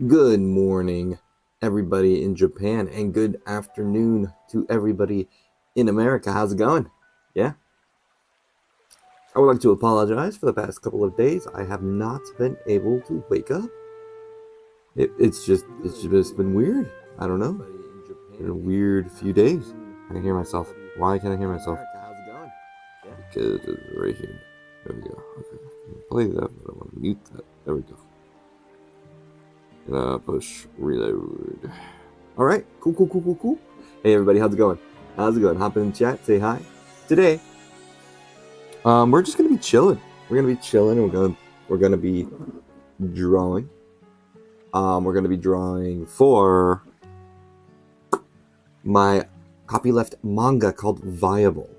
Good morning, everybody in Japan, and good afternoon to everybody in America. How's it going? Yeah? I would like to apologize for the past couple of days. I have not been able to wake up. It's just been weird. I don't know. It's been a weird few days. I can hear myself. Why can't I hear myself? Because it's right here. There we go. Okay. Play that, but I want to mute that. There we go. Push reload. All right, cool. Hey everybody, how's it going? Hop in the chat, say hi. Today, we're just gonna be chilling. And we're gonna be drawing. We're gonna be drawing for my Copyleft manga called Viable.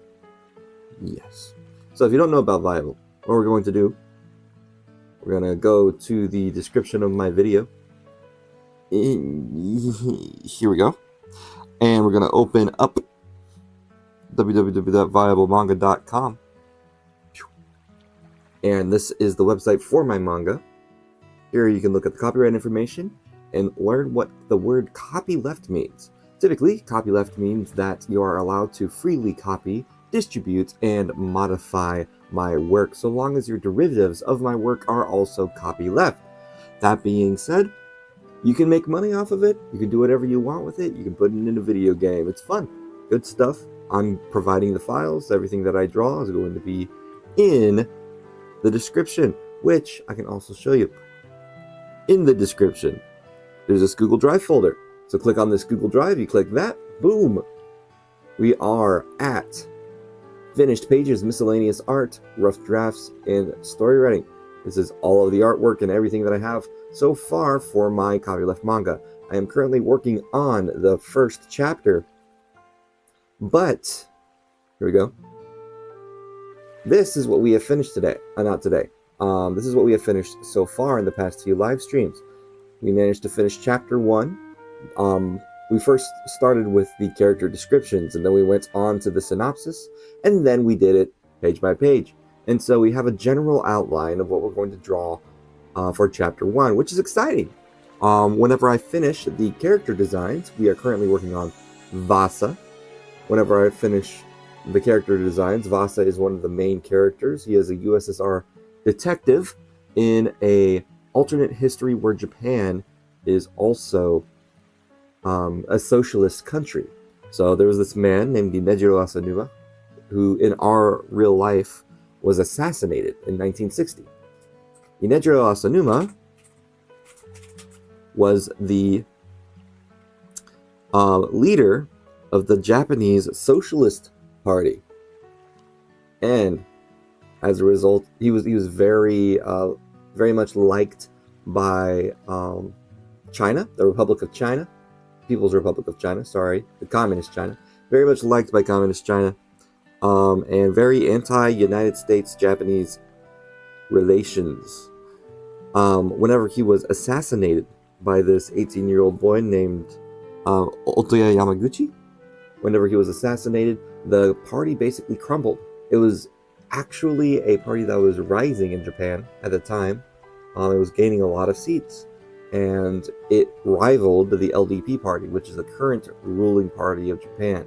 Yes. So if you don't know about Viable, what we're going to do, we're gonna go to the description of my video. Here we go. And we're going to open up www.viablemanga.com. And this is the website for my manga. Here you can look at the copyright information and learn what the word copyleft means. Typically, copyleft means that you are allowed to freely copy, distribute, and modify my work so long as your derivatives of my work are also copyleft. That being said, you can make money off of it. You can do whatever you want with it. You can put it in a video game. It's fun. Good stuff. I'm providing the files. Everything that I draw is going to be in the description, which I can also show you. In the description, there's this Google Drive folder. So click on this Google Drive. You click that. Boom. We are at finished pages, miscellaneous art, rough drafts, and story writing. This is all of the artwork and everything that I have so far for my Copyleft manga. I am currently working on the first chapter, but here we go. This is what we have finished today. Not today. This is what we have finished so far in the past few live streams. We managed to finish chapter 1. We first started with the character descriptions, and then we went on to the synopsis, and then we did it page by page. And so we have a general outline of what we're going to draw for chapter 1, which is exciting. Whenever I finish the character designs, we are currently working on Vasa. Whenever I finish the character designs, Vasa is one of the main characters. He is a USSR detective in a alternate history where Japan is also a socialist country. So there was this man named Inejiro Asanuma, who in our real life was assassinated in 1960. Inejiro Asanuma was the leader of the Japanese Socialist Party, and as a result, he was very much liked by China, the Republic of China, People's Republic of China. Sorry, the Communist China. Very much liked by Communist China. And very anti-United States-Japanese relations. Whenever he was assassinated by this 18-year-old boy named Otoya Yamaguchi, whenever he was assassinated, the party basically crumbled. It was actually a party that was rising in Japan at the time. It was gaining a lot of seats, and it rivaled the LDP party, which is the current ruling party of Japan,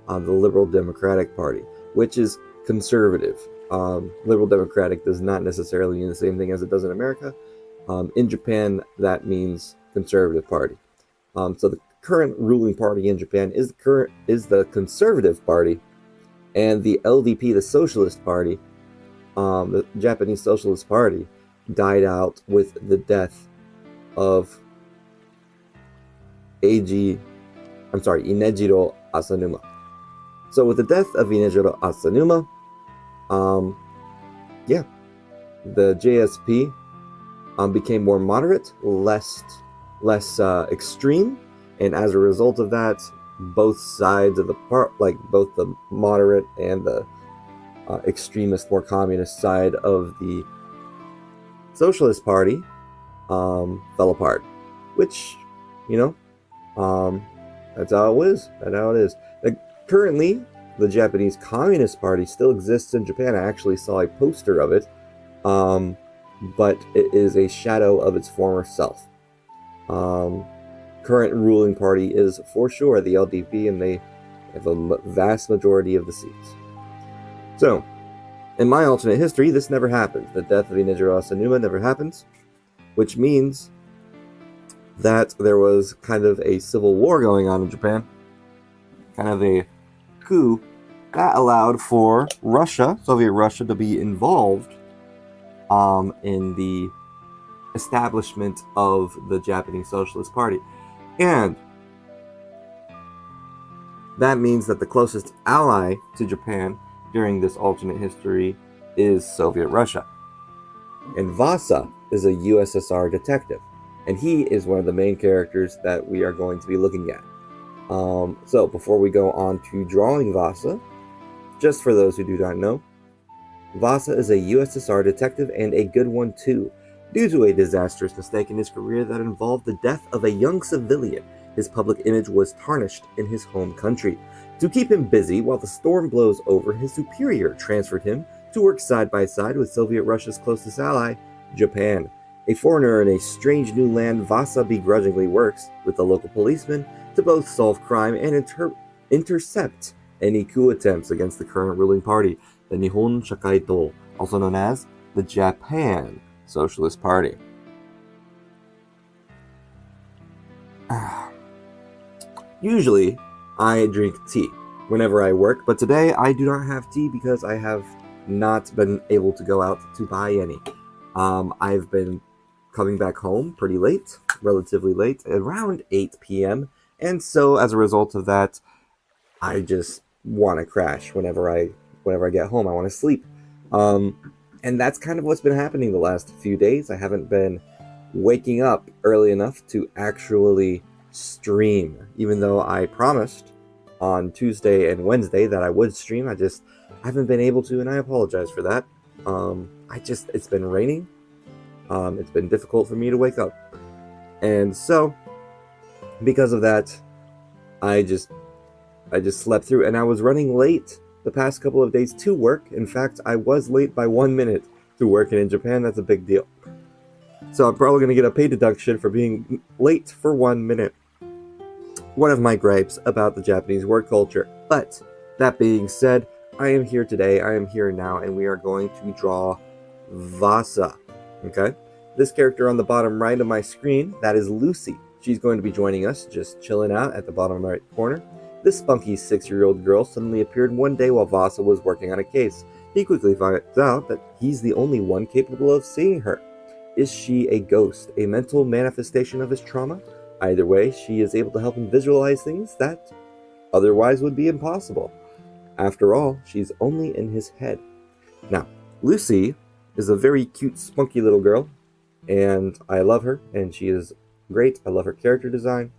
the Liberal Democratic Party, which is conservative. Liberal Democratic does not necessarily mean the same thing as it does in America. In Japan, that means conservative party. So the current ruling party in Japan is the Conservative Party, and the LDP, the Socialist Party, the Japanese Socialist Party, died out with the death of Inejiro Asanuma. So with the death of Inejiro Asanuma, the JSP became more moderate, less extreme, and as a result of that, both sides of the both the moderate and the extremist, more communist side of the Socialist Party fell apart. Which, that's how it is. Currently, the Japanese Communist Party still exists in Japan. I actually saw a poster of it, but it is a shadow of its former self. Current ruling party is for sure the LDP, and they have a vast majority of the seats. So, in my alternate history, this never happens. The death of Inajiro Asanuma never happens, which means that there was kind of a civil war going on in Japan, kind of a coup that allowed for Russia, Soviet Russia, to be involved in the establishment of the Japanese Socialist Party. And that means that the closest ally to Japan during this alternate history is Soviet Russia. And Vasa is a USSR detective, and he is one of the main characters that we are going to be looking at. So before we go on to drawing Vasa, just for those who do not know, Vasa is a USSR detective, and a good one too. Due to a disastrous mistake in his career that involved the death of a young civilian, his public image was tarnished in his home country. To keep him busy while the storm blows over, his superior transferred him to work side by side with Soviet Russia's closest ally, Japan. A foreigner in a strange new land, Vasa begrudgingly works with the local policemen to both solve crime and intercept any coup attempts against the current ruling party, the Nihon Shakaito, also known as the Japan Socialist Party. Usually, I drink tea whenever I work, but today I do not have tea because I have not been able to go out to buy any. I've been coming back home pretty late, relatively late, around 8 p.m., and so as a result of that, I just want to crash whenever I get home. I want to sleep. And that's kind of what's been happening the last few days. I haven't been waking up early enough to actually stream, even though I promised on Tuesday and Wednesday that I would stream. I haven't been able to, and I apologize for that. It's been raining. It's been difficult for me to wake up. And so, because of that, I just slept through, and I was running late the past couple of days to work. In fact, I was late by 1 minute to work, and in Japan, that's a big deal. So I'm probably going to get a pay deduction for being late for 1 minute. One of my gripes about the Japanese work culture. But that being said, I am here today, I am here now, and we are going to draw Vasa. Okay? This character on the bottom right of my screen, that is Lucy. She's going to be joining us, just chilling out at the bottom right corner. This spunky 6-year-old girl suddenly appeared one day while Vasa was working on a case. He quickly finds out that he's the only one capable of seeing her. Is she a ghost, a mental manifestation of his trauma? Either way, she is able to help him visualize things that otherwise would be impossible. After all, she's only in his head. Now, Lucy is a very cute, spunky little girl, and I love her, and she is great. I love her character design.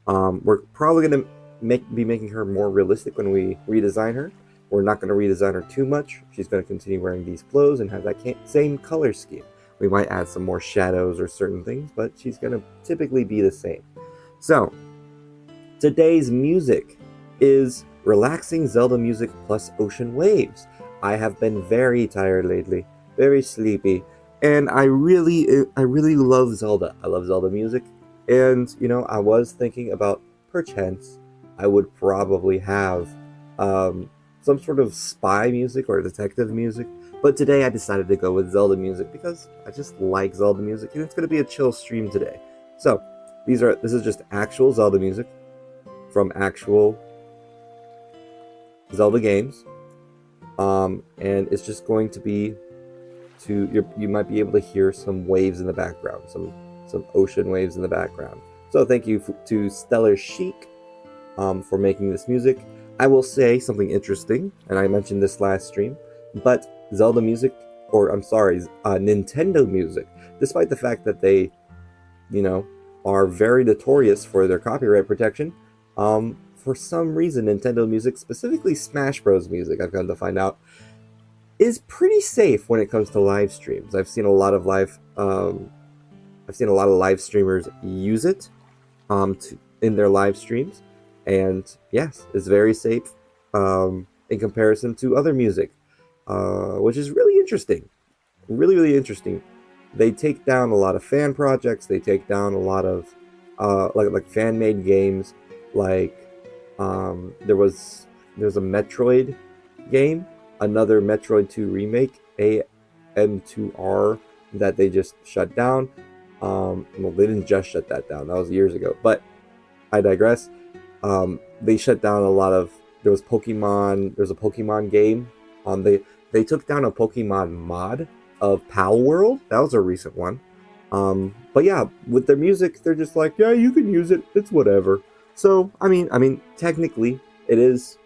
We're probably going to be making her more realistic when we redesign her. We're not going to redesign her too much. She's going to continue wearing these clothes and have that same color scheme. We might add some more shadows or certain things, but she's going to typically be the same. So, today's music is relaxing Zelda music plus ocean waves. I have been very tired lately, very sleepy, and I really love Zelda. I love Zelda music, and I was thinking about perchance I would probably have some sort of spy music or detective music, but today I decided to go with Zelda music because I just like Zelda music, and it's going to be a chill stream today. So this is just actual Zelda music from actual Zelda games, and it's just going to be you might be able to hear some waves in the background, some ocean waves in the background. So thank you to Stellar Chic for making this music. I will say something interesting, and I mentioned this last stream, but Zelda music, Nintendo music, despite the fact that they, are very notorious for their copyright protection, for some reason Nintendo music, specifically Smash Bros. Music, I've come to find out, is pretty safe when it comes to live streams. I've seen a lot of live streamers use it in their live streams. And yes, it's very safe in comparison to other music, which is really interesting. Really, really interesting. They take down a lot of fan projects. They take down a lot of like fan-made games, like there's a Metroid game, another Metroid 2 remake, AM2R, that they just shut down. Well, they didn't just shut that down. That was years ago. But I digress. They shut down a lot of. There's a Pokemon game. They took down a Pokemon mod of Pal World. That was a recent one. But yeah, with their music, they're just like, yeah, you can use it. It's whatever. So I mean, technically, it is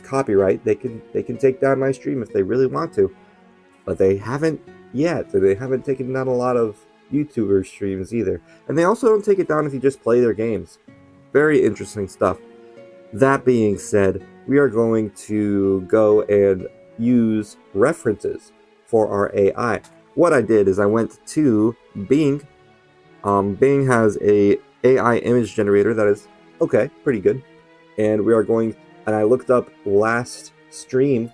copyright. They can take down my stream if they really want to, but they haven't yet. They haven't taken down a lot of YouTuber streams either, and they also don't take it down if you just play their games. Very interesting stuff. That being said, we are going to go and use references for our AI. What I did is I went to Bing. Bing has a AI image generator that is pretty good, and I looked up last stream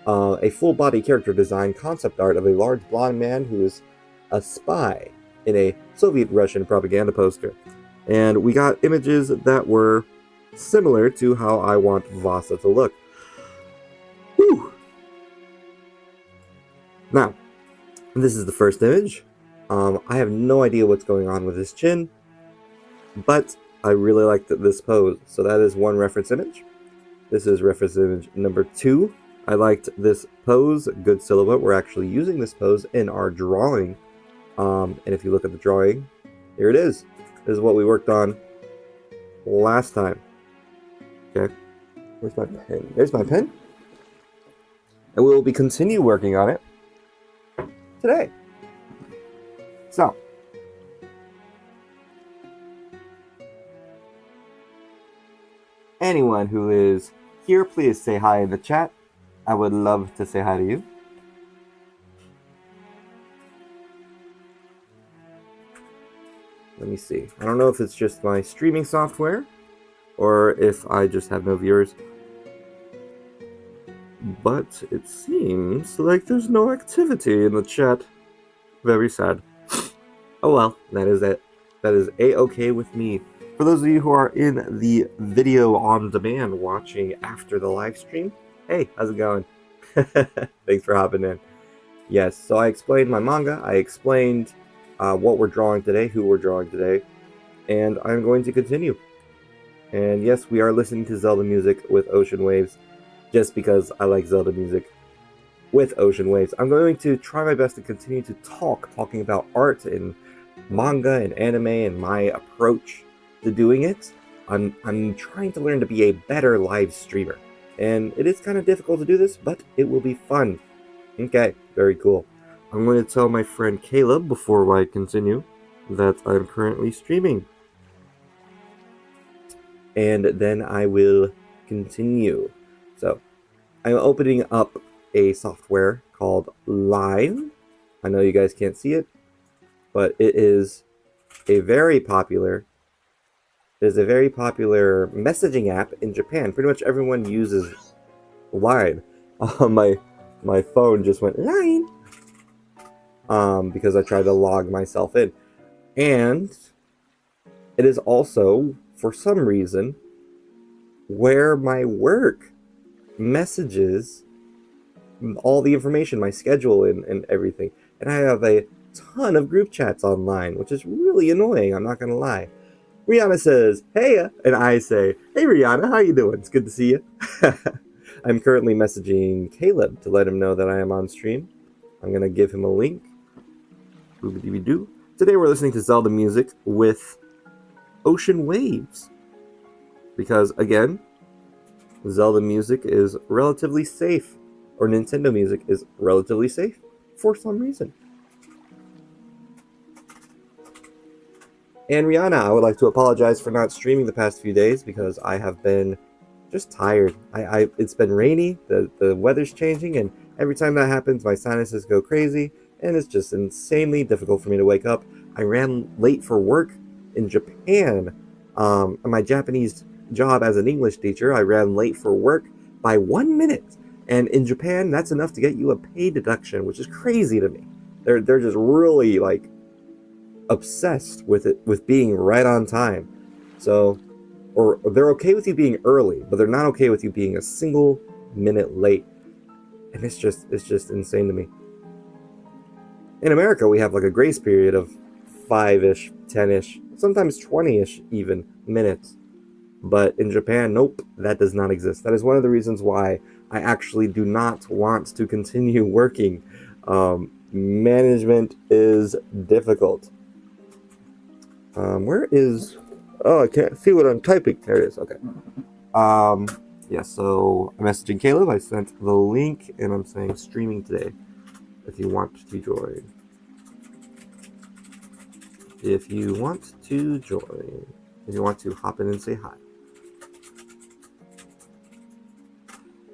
a full body character design concept art of a large blonde man who is a spy in a Soviet Russian propaganda poster. And we got images that were similar to how I want Vassa to look. Whew. Now, this is the first image. I have no idea what's going on with his chin, but I really like this pose. So that is one reference image. This is reference image number 2. I liked this pose, good silhouette. We're actually using this pose in our drawing. And if you look at the drawing, here it is. This is what we worked on last time. Okay, where's my pen? There's my pen. And we will continue working on it today. So, anyone who is here, please say hi in the chat. I would love to say hi to you. Let me see. I don't know if it's just my streaming software or if I just have no viewers. But it seems like there's no activity in the chat. Very sad. Oh well, that is it. That is a-okay with me. For those of you who are in the video on demand watching after the live stream, hey, how's it going? Thanks for hopping in. Yes, so I explained my manga. I explained what we're drawing today, who we're drawing today, and I'm going to continue. And yes, we are listening to Zelda music with ocean waves, just because I like Zelda music with ocean waves. I'm going to try my best to continue to talking about art and manga and anime and my approach to doing it. I'm trying to learn to be a better live streamer, and it is kind of difficult to do this, but it will be fun. Okay, very cool. I'm going to tell my friend Caleb before I continue that I'm currently streaming. And then I will continue. So, I'm opening up a software called Live. I know you guys can't see it, but it is a very popular messaging app in Japan. Pretty much everyone uses Line. My phone just went Line. Because I tried to log myself in. And it is also, for some reason, where my work messages all the information, my schedule and everything. And I have a ton of group chats online, which is really annoying, I'm not gonna lie. Rihanna says, hey, and I say, hey Rihanna, how you doing? It's good to see you. I'm currently messaging Caleb to let him know that I am on stream. I'm gonna give him a link. Boobity-doo. Today we're listening to Zelda music with ocean waves. Because, again, Zelda music is relatively safe. Or Nintendo music is relatively safe for some reason. And Rihanna, I would like to apologize for not streaming the past few days because I have been just tired. It's been rainy, the weather's changing, and every time that happens, my sinuses go crazy. And it's just insanely difficult for me to wake up. I ran late for work in Japan. My Japanese job as an English teacher, I ran late for work by 1 minute. And in Japan, that's enough to get you a pay deduction, which is crazy to me. They're just really, like, obsessed with it, with being right on time. So, or they're okay with you being early, but they're not okay with you being a single minute late. And it's just insane to me. In America, we have like a grace period of 5-ish, 10-ish, sometimes 20-ish even minutes. But in Japan, nope, that does not exist. That is one of the reasons why I actually do not want to continue working. Management is difficult. Where is... Oh, I can't see what I'm typing. There it is. Okay. Yeah, so I'm messaging Caleb. I sent the link, and I'm saying streaming today. If you want to join. If you want to join. If you want to hop in and say hi.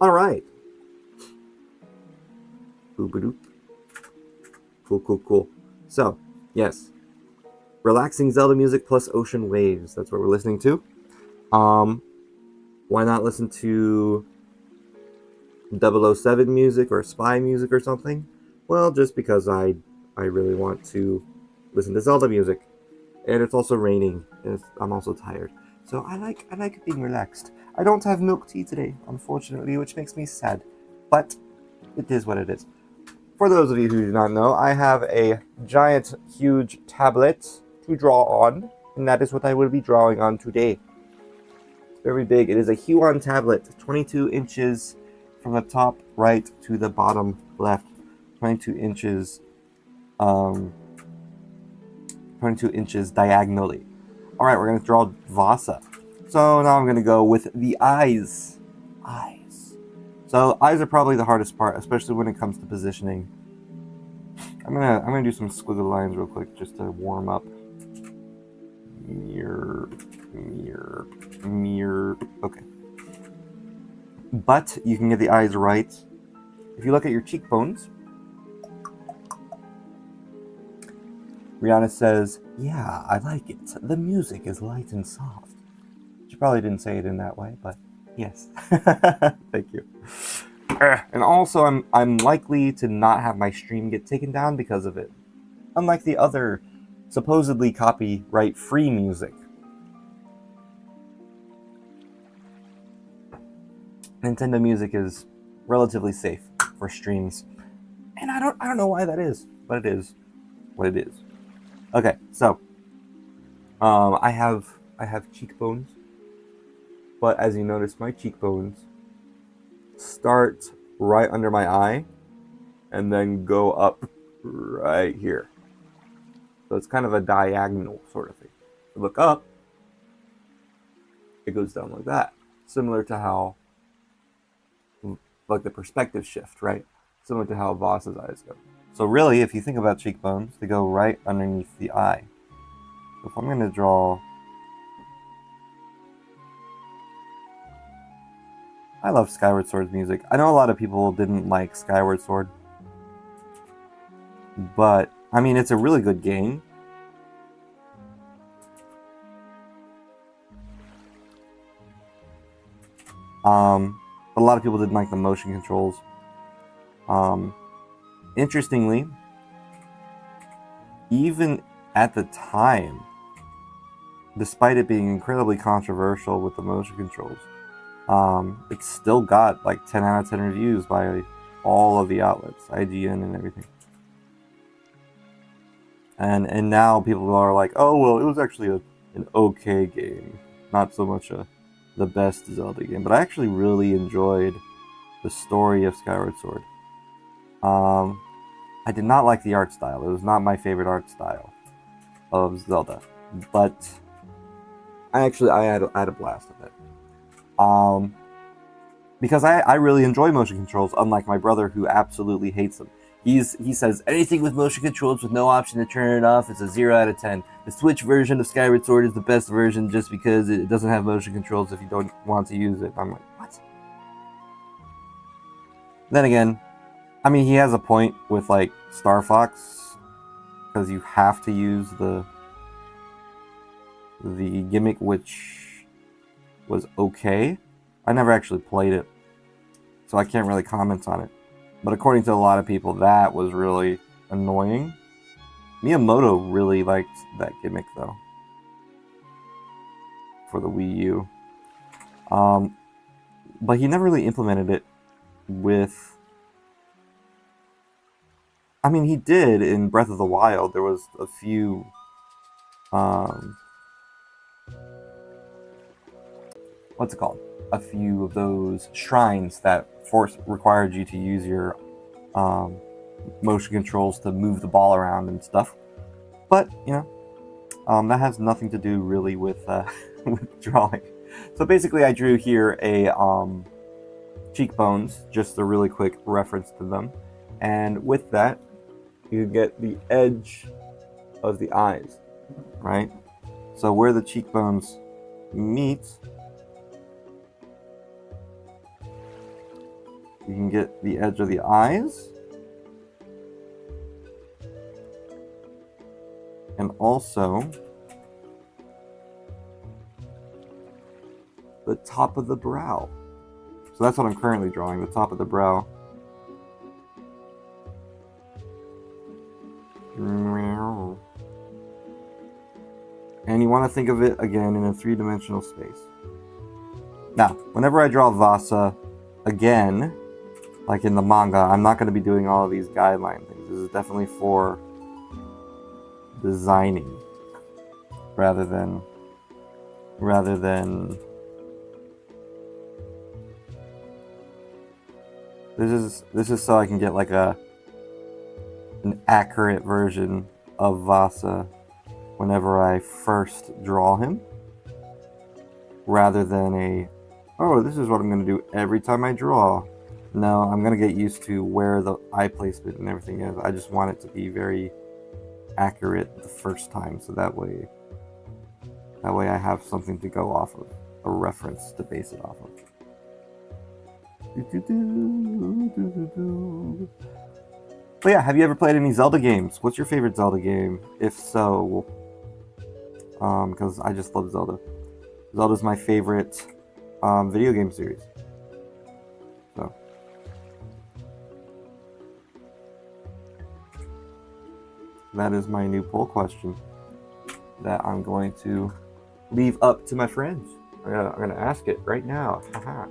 All right. Boop-a-doop. Cool. So, yes. Relaxing Zelda music plus ocean waves. That's what we're listening to. Why not listen to 007 music or spy music or something? Well, just because I really want to listen to Zelda music. And it's also raining. And I'm also tired. So I like being relaxed. I don't have milk tea today, unfortunately, which makes me sad. But it is what it is. For those of you who do not know, I have a giant, huge tablet to draw on, and that is what I will be drawing on today. It's very big. It is a Huon tablet, 22 inches from the top right to the bottom left. 22 inches, 22 inches diagonally. All right, we're going to draw Vassa. So now I'm going to go with the eyes. So eyes are probably the hardest part, especially when it comes to positioning. I'm gonna do some squiggly lines real quick just to warm up. Mirror. Okay. But you can get the eyes right if you look at your cheekbones. Rihanna says, "Yeah, I like it. The music is light and soft." She probably didn't say it in that way, but yes. Thank you. And also, I'm likely to not have my stream get taken down because of it. Unlike the other supposedly copyright-free music. Nintendo music is relatively safe for streams. And I don't know why that is, but it is what it is. Okay, so I have cheekbones, but as you notice, my cheekbones start right under my eye and then go up right here. So it's kind of a diagonal sort of thing. If you look up, it goes down like that. Similar to how, like the perspective shift, right? Similar to how Voss's eyes go. So really, if you think about cheekbones, they go right underneath the eye. So if I'm going to draw... I love Skyward Sword's music. I know a lot of people didn't like Skyward Sword. But, I mean, it's a really good game. But a lot of people didn't like the motion controls. Interestingly, even at the time, despite it being incredibly controversial with the motion controls, it still got like 10 out of 10 reviews by all of the outlets, IGN and everything. And now people are like, oh, well, it was actually an okay game, not so much the best Zelda game. But I actually really enjoyed the story of Skyward Sword. I did not like the art style. It was not my favorite art style of Zelda, but I had a blast with it. Because I really enjoy motion controls, unlike my brother who absolutely hates them. He says anything with motion controls with no option to turn it off is a 0 out of 10. The Switch version of Skyward Sword is the best version just because it doesn't have motion controls if you don't want to use it. I'm like, what? Then again, I mean, he has a point with like Star Fox, because you have to use the gimmick, which was okay. I never actually played it, so I can't really comment on it. But according to a lot of people, that was really annoying. Miyamoto really liked that gimmick though for the Wii U. But he never really implemented it with... I mean, he did in Breath of the Wild. There was a few... what's it called? A few of those shrines that required you to use your motion controls to move the ball around and stuff. But, you know, that has nothing to do really with, with drawing. So basically I drew here a cheekbones, just a really quick reference to them. And with that, you get the edge of the eyes, right? So where the cheekbones meet, you can get the edge of the eyes. And also the top of the brow. So that's what I'm currently drawing, the top of the brow. And you want to think of it again in a three-dimensional space. Now, whenever I draw Vassa again, like in the manga, I'm not going to be doing all of these guideline things. This is definitely for designing rather than this is so I can get like an accurate version of Vassa whenever I first draw him, rather than oh, this is what I'm going to do every time I draw. No, I'm going to get used to where the eye placement and everything is. I just want it to be very accurate the first time, so that way I have something to go off of, a reference to base it off of. But yeah, have you ever played any Zelda games? What's your favorite Zelda game? If so, because I just love Zelda. Zelda's my favorite video game series. So that is my new poll question that I'm going to leave up to my friends. I'm gonna ask it right now. Haha.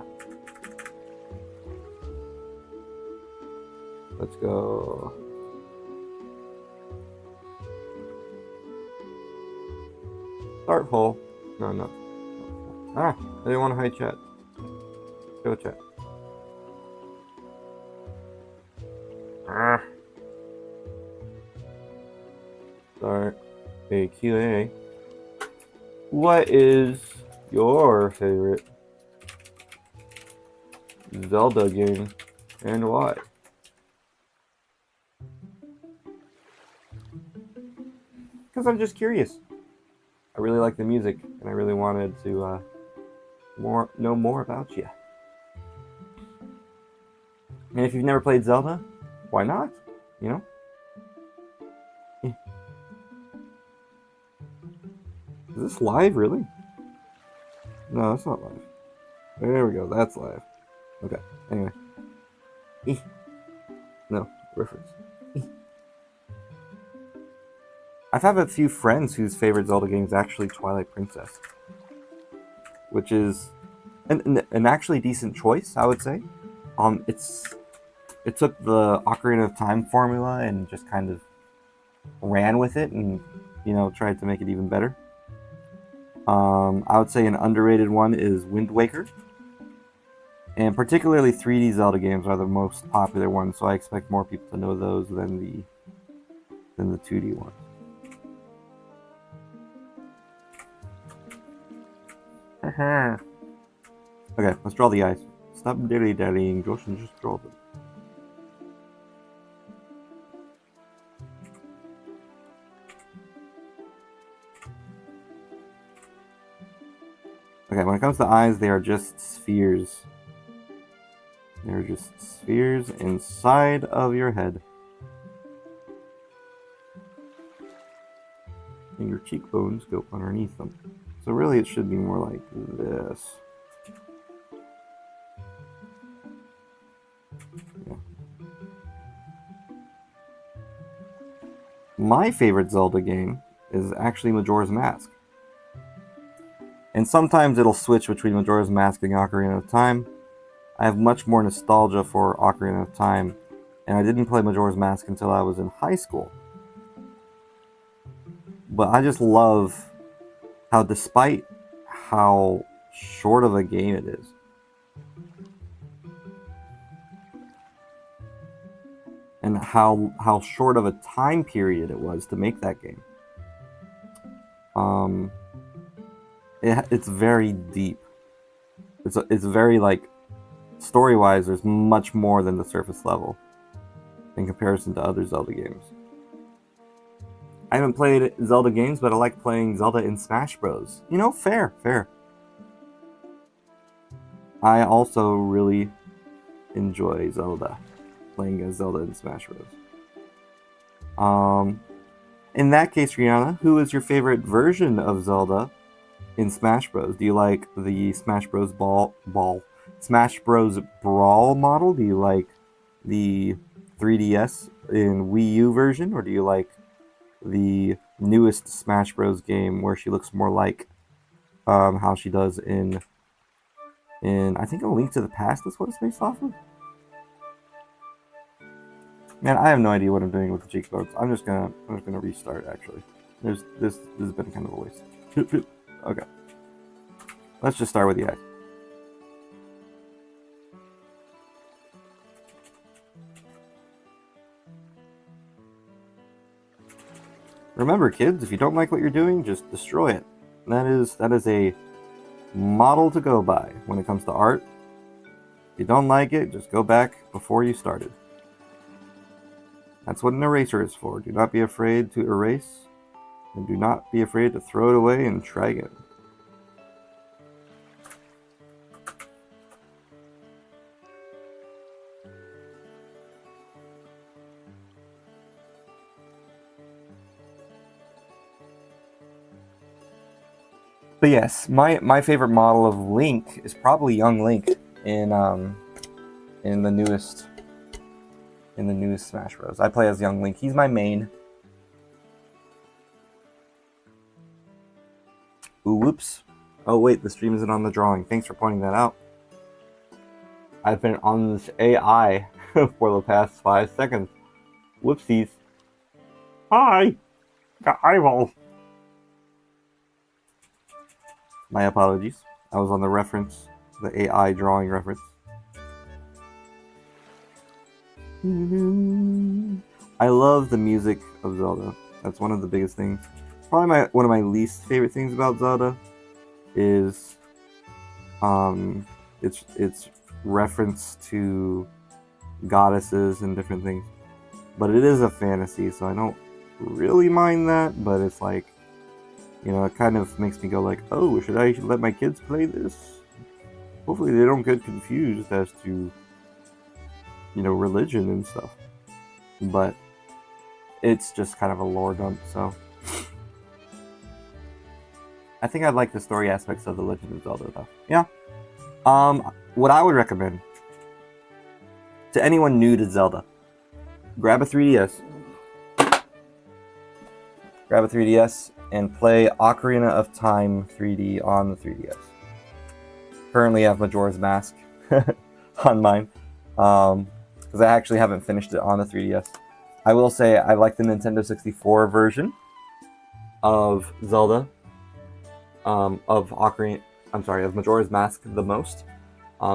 Let's go. Start poll. No. I didn't want to hide chat. Go chat. Start a Q&A. What is your favorite Zelda game and why? Because I'm just curious. I really like the music, and I really wanted to know more about you. And if you've never played Zelda, why not? You know? Yeah. Is this live, really? No, it's not live. There we go, that's live. Okay, anyway. No, reference. I've had a few friends whose favorite Zelda game is actually Twilight Princess, which is an actually decent choice, I would say. It took the Ocarina of Time formula and just kind of ran with it, and tried to make it even better. I would say an underrated one is Wind Waker, and particularly 3D Zelda games are the most popular ones, so I expect more people to know those than the 2D ones. Okay, let's draw the eyes. Stop dilly-dallying, Josh, and just draw them. Okay, when it comes to eyes, they are just spheres. They're just spheres inside of your head. And your cheekbones go underneath them. So really it should be more like this. Yeah. my favorite Zelda game is actually Majora's Mask. And sometimes it'll switch between Majora's Mask and Ocarina of Time. I have much more nostalgia for Ocarina of Time, and I didn't play Majora's Mask until I was in high school. But I just love how, despite how short of a game it is, and how short of a time period it was to make that game, it's very deep. It's very, like, story-wise, there's much more than the surface level in comparison to other Zelda games. I haven't played Zelda games, but I like playing Zelda in Smash Bros. You know, fair. I also really enjoy Zelda, playing as Zelda in Smash Bros. In that case, Rihanna, who is your favorite version of Zelda in Smash Bros? Do you like the Smash Bros. Smash Bros. Brawl model? Do you like the 3DS in Wii U version, or do you like the newest Smash Bros. Game where she looks more like how she does in I think A Link to the Past is what it's based off of? Man, I have no idea what I'm doing with the cheekbones. I'm just gonna restart, actually. This has been kind of a waste. Okay. Let's just start with the eyes. Remember, kids, if you don't like what you're doing, just destroy it. That is a model to go by when it comes to art. If you don't like it, just go back before you started. That's what an eraser is for. Do not be afraid to erase, and do not be afraid to throw it away and try again. But yes, my favorite model of Link is probably young Link in the newest Smash Bros. I play as young Link. He's my main. Ooh, whoops. Oh wait, the stream isn't on the drawing. Thanks for pointing that out. I've been on this AI for the past 5 seconds. Whoopsies. Hi! Got eyeballs. My apologies. I was on the reference, the AI drawing reference. I love the music of Zelda. That's one of the biggest things. Probably one of my least favorite things about Zelda is its reference to goddesses and different things. But it is a fantasy, so I don't really mind that, but it's like, you know, it kind of makes me go like, oh, should I let my kids play this? Hopefully they don't get confused as to, you know, religion and stuff. But it's just kind of a lore dump, so I think I'd like the story aspects of The Legend of Zelda, though. Yeah. What I would recommend to anyone new to Zelda, grab a 3DS. Grab a 3DS and play Ocarina of Time 3D on the 3DS. Currently I have Majora's Mask on mine, because I actually haven't finished it on the 3DS. I will say I like the Nintendo 64 version of Zelda, of Majora's Mask the most.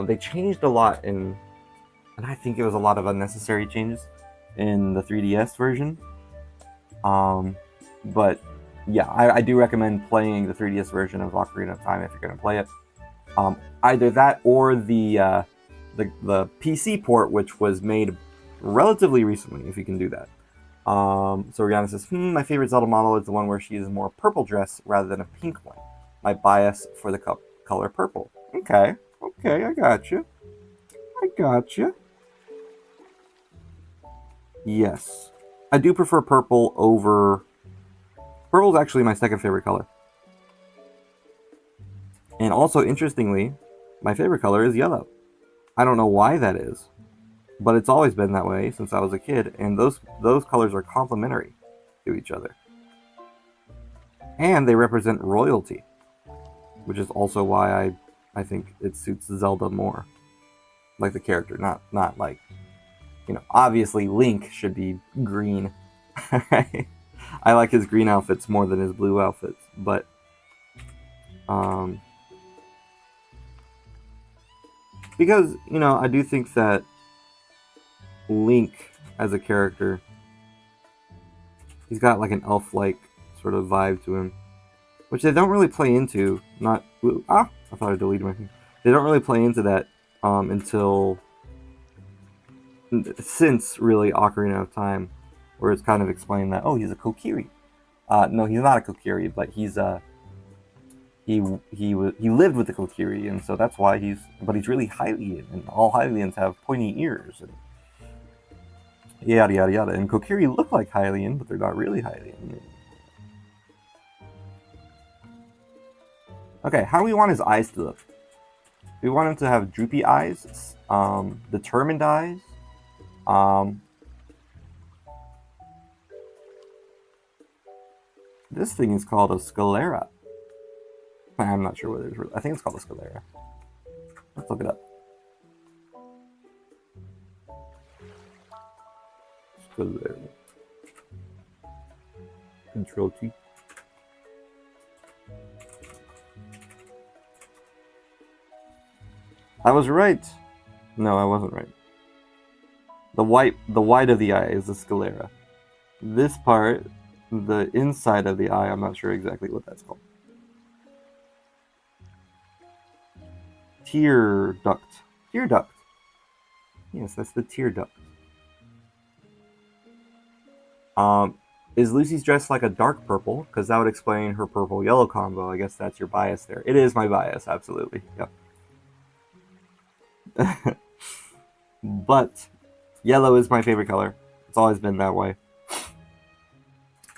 They changed a lot and I think it was a lot of unnecessary changes in the 3DS version. But yeah, I do recommend playing the 3DS version of Ocarina of Time if you're going to play it. Either that or the PC port, which was made relatively recently, if you can do that. So Rihanna says, my favorite Zelda model is the one where she is more purple dress rather than a pink one. My bias for the color purple. Okay, I got you. Yes, I do prefer purple over... Purple is actually my second favorite color. And also, interestingly, my favorite color is yellow. I don't know why that is, but it's always been that way since I was a kid, and those colors are complementary. to each other. And they represent royalty, which is also why I think it suits Zelda more. Like the character, not like, you know, obviously Link should be green. I like his green outfits more than his blue outfits, but because, you know, I do think that Link as a character, he's got like an elf-like sort of vibe to him, which they don't really play into. I thought I deleted my thing. They don't really play into that since really Ocarina of Time, where it's kind of explained that, oh, he's a Kokiri. No, he's not a Kokiri, but he's he lived with the Kokiri, and so that's why he's really Hylian, and all Hylians have pointy ears, and yada yada yada. And Kokiri look like Hylian, but they're not really Hylian. Okay, how do we want his eyes to look? Do we want him to have droopy eyes, determined eyes? This thing is called a sclera. I'm not sure what it is. I think it's called a sclera. Let's look it up. Sclera. Control T. I was right. No, I wasn't right. The white of the eye is the sclera. This part, the inside of the eye, I'm not sure exactly what that's called. Tear duct. Tear duct. Yes, that's the tear duct. Is Lucy's dress like a dark purple? Because that would explain her purple-yellow combo. I guess that's your bias there. It is my bias, absolutely. Yep. But yellow is my favorite color. It's always been that way.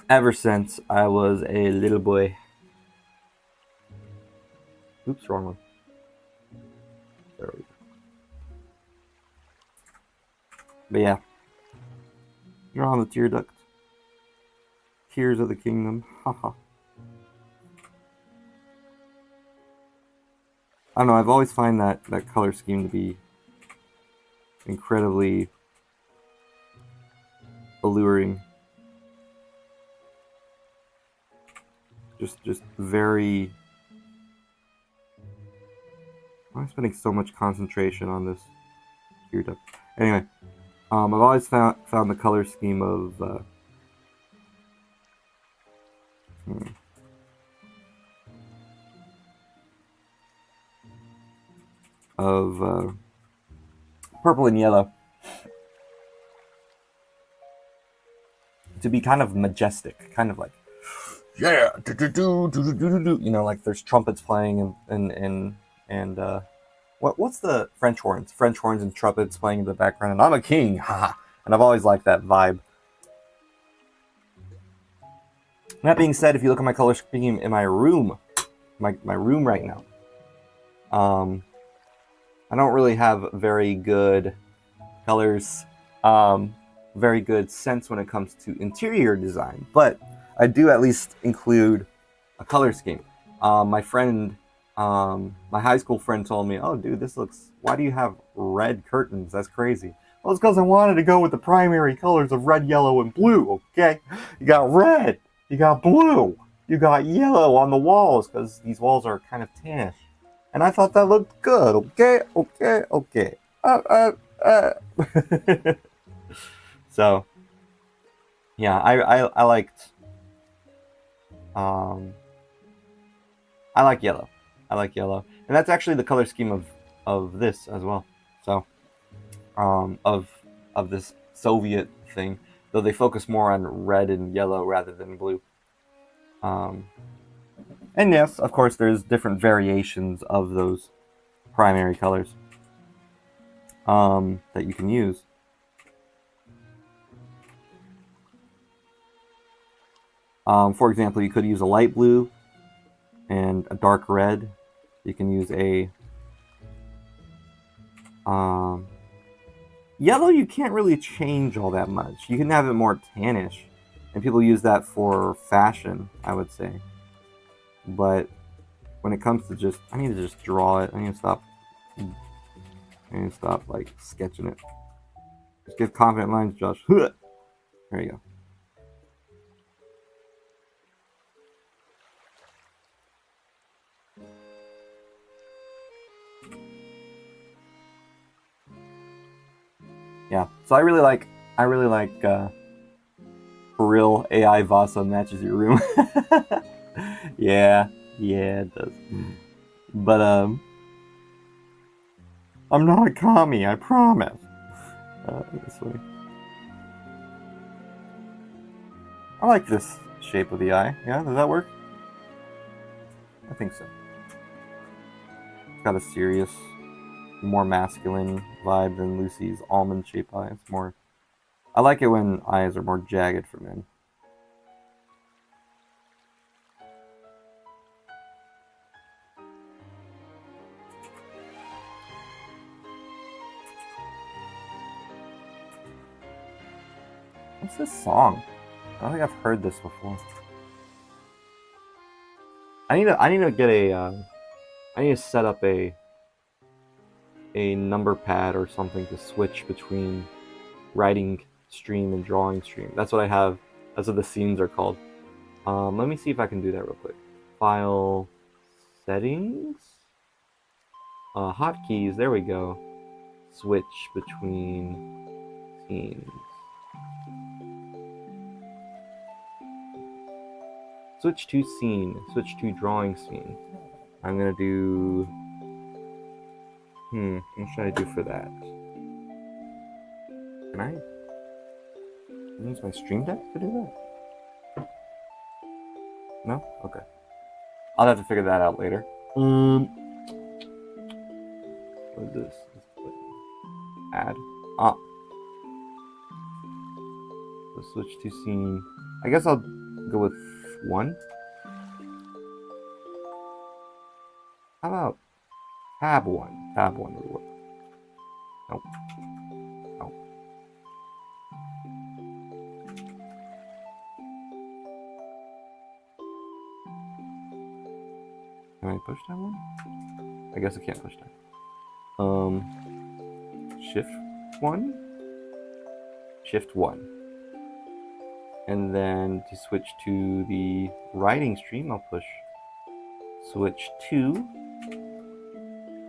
Ever since I was a little boy. Oops, wrong one. There we go. But yeah. You're on the tear duct. Tears of the kingdom. Haha. I don't know, I've always found that color scheme to be incredibly alluring. Just very... I'm spending so much concentration on this tear duct. Anyway, I've always found the color scheme of purple and yellow to be kind of majestic, kind of like, yeah, you know, like there's trumpets playing and what's the French horns and trumpets playing in the background, and I'm a king, haha. And I've always liked that vibe. That being said, if you look at my color scheme in my room, my room right now, I don't really have very good colors, very good sense when it comes to interior design, but I do at least include a color scheme. My friend, my high school friend told me, oh dude, why do you have red curtains? That's crazy. Well, it's because I wanted to go with the primary colors of red, yellow, and blue, okay? You got red, you got blue, you got yellow on the walls, because these walls are kind of tannish. And I thought that looked good, okay? So, yeah, I liked, I like yellow. I like yellow. And that's actually the color scheme of this as well. So, of this Soviet thing, though they focus more on red and yellow rather than blue. And yes, of course, there's different variations of those primary colors that you can use. For example, you could use a light blue and a dark red. You can use a yellow. You can't really change all that much. You can have it more tannish. And people use that for fashion, I would say. But when it comes to just, I need to just draw it. I need to stop like sketching it. Just give confident lines, Josh. There you go. Yeah, so I really like for real AI Vasa matches your room. yeah, it does. But I'm not a commie, I promise. This way. I like this shape of the eye. Yeah, does that work? I think so. It's got a serious, more masculine vibe than Lucy's almond-shaped eye. It's more. I like it when eyes are more jagged for men. What's this song? I don't think I've heard this before. I need to get a. I need to set up a number pad or something to switch between writing stream and drawing stream. That's what I have. That's what the scenes are called. Let me see if I can do that real quick. File settings. Hotkeys. There we go. Switch between scenes. Switch to scene. Switch to drawing scene. I'm gonna do. What should I do for that? Can I use my stream deck to do that? No? Okay. I'll have to figure that out later. What is this? Add. So switch to scene. I guess I'll go with 1. How about tab 1? Tab 1 would work. Nope. Can I push that one? I guess I can't push that. Shift 1? Shift 1. And then to switch to the writing stream, I'll push switch 2.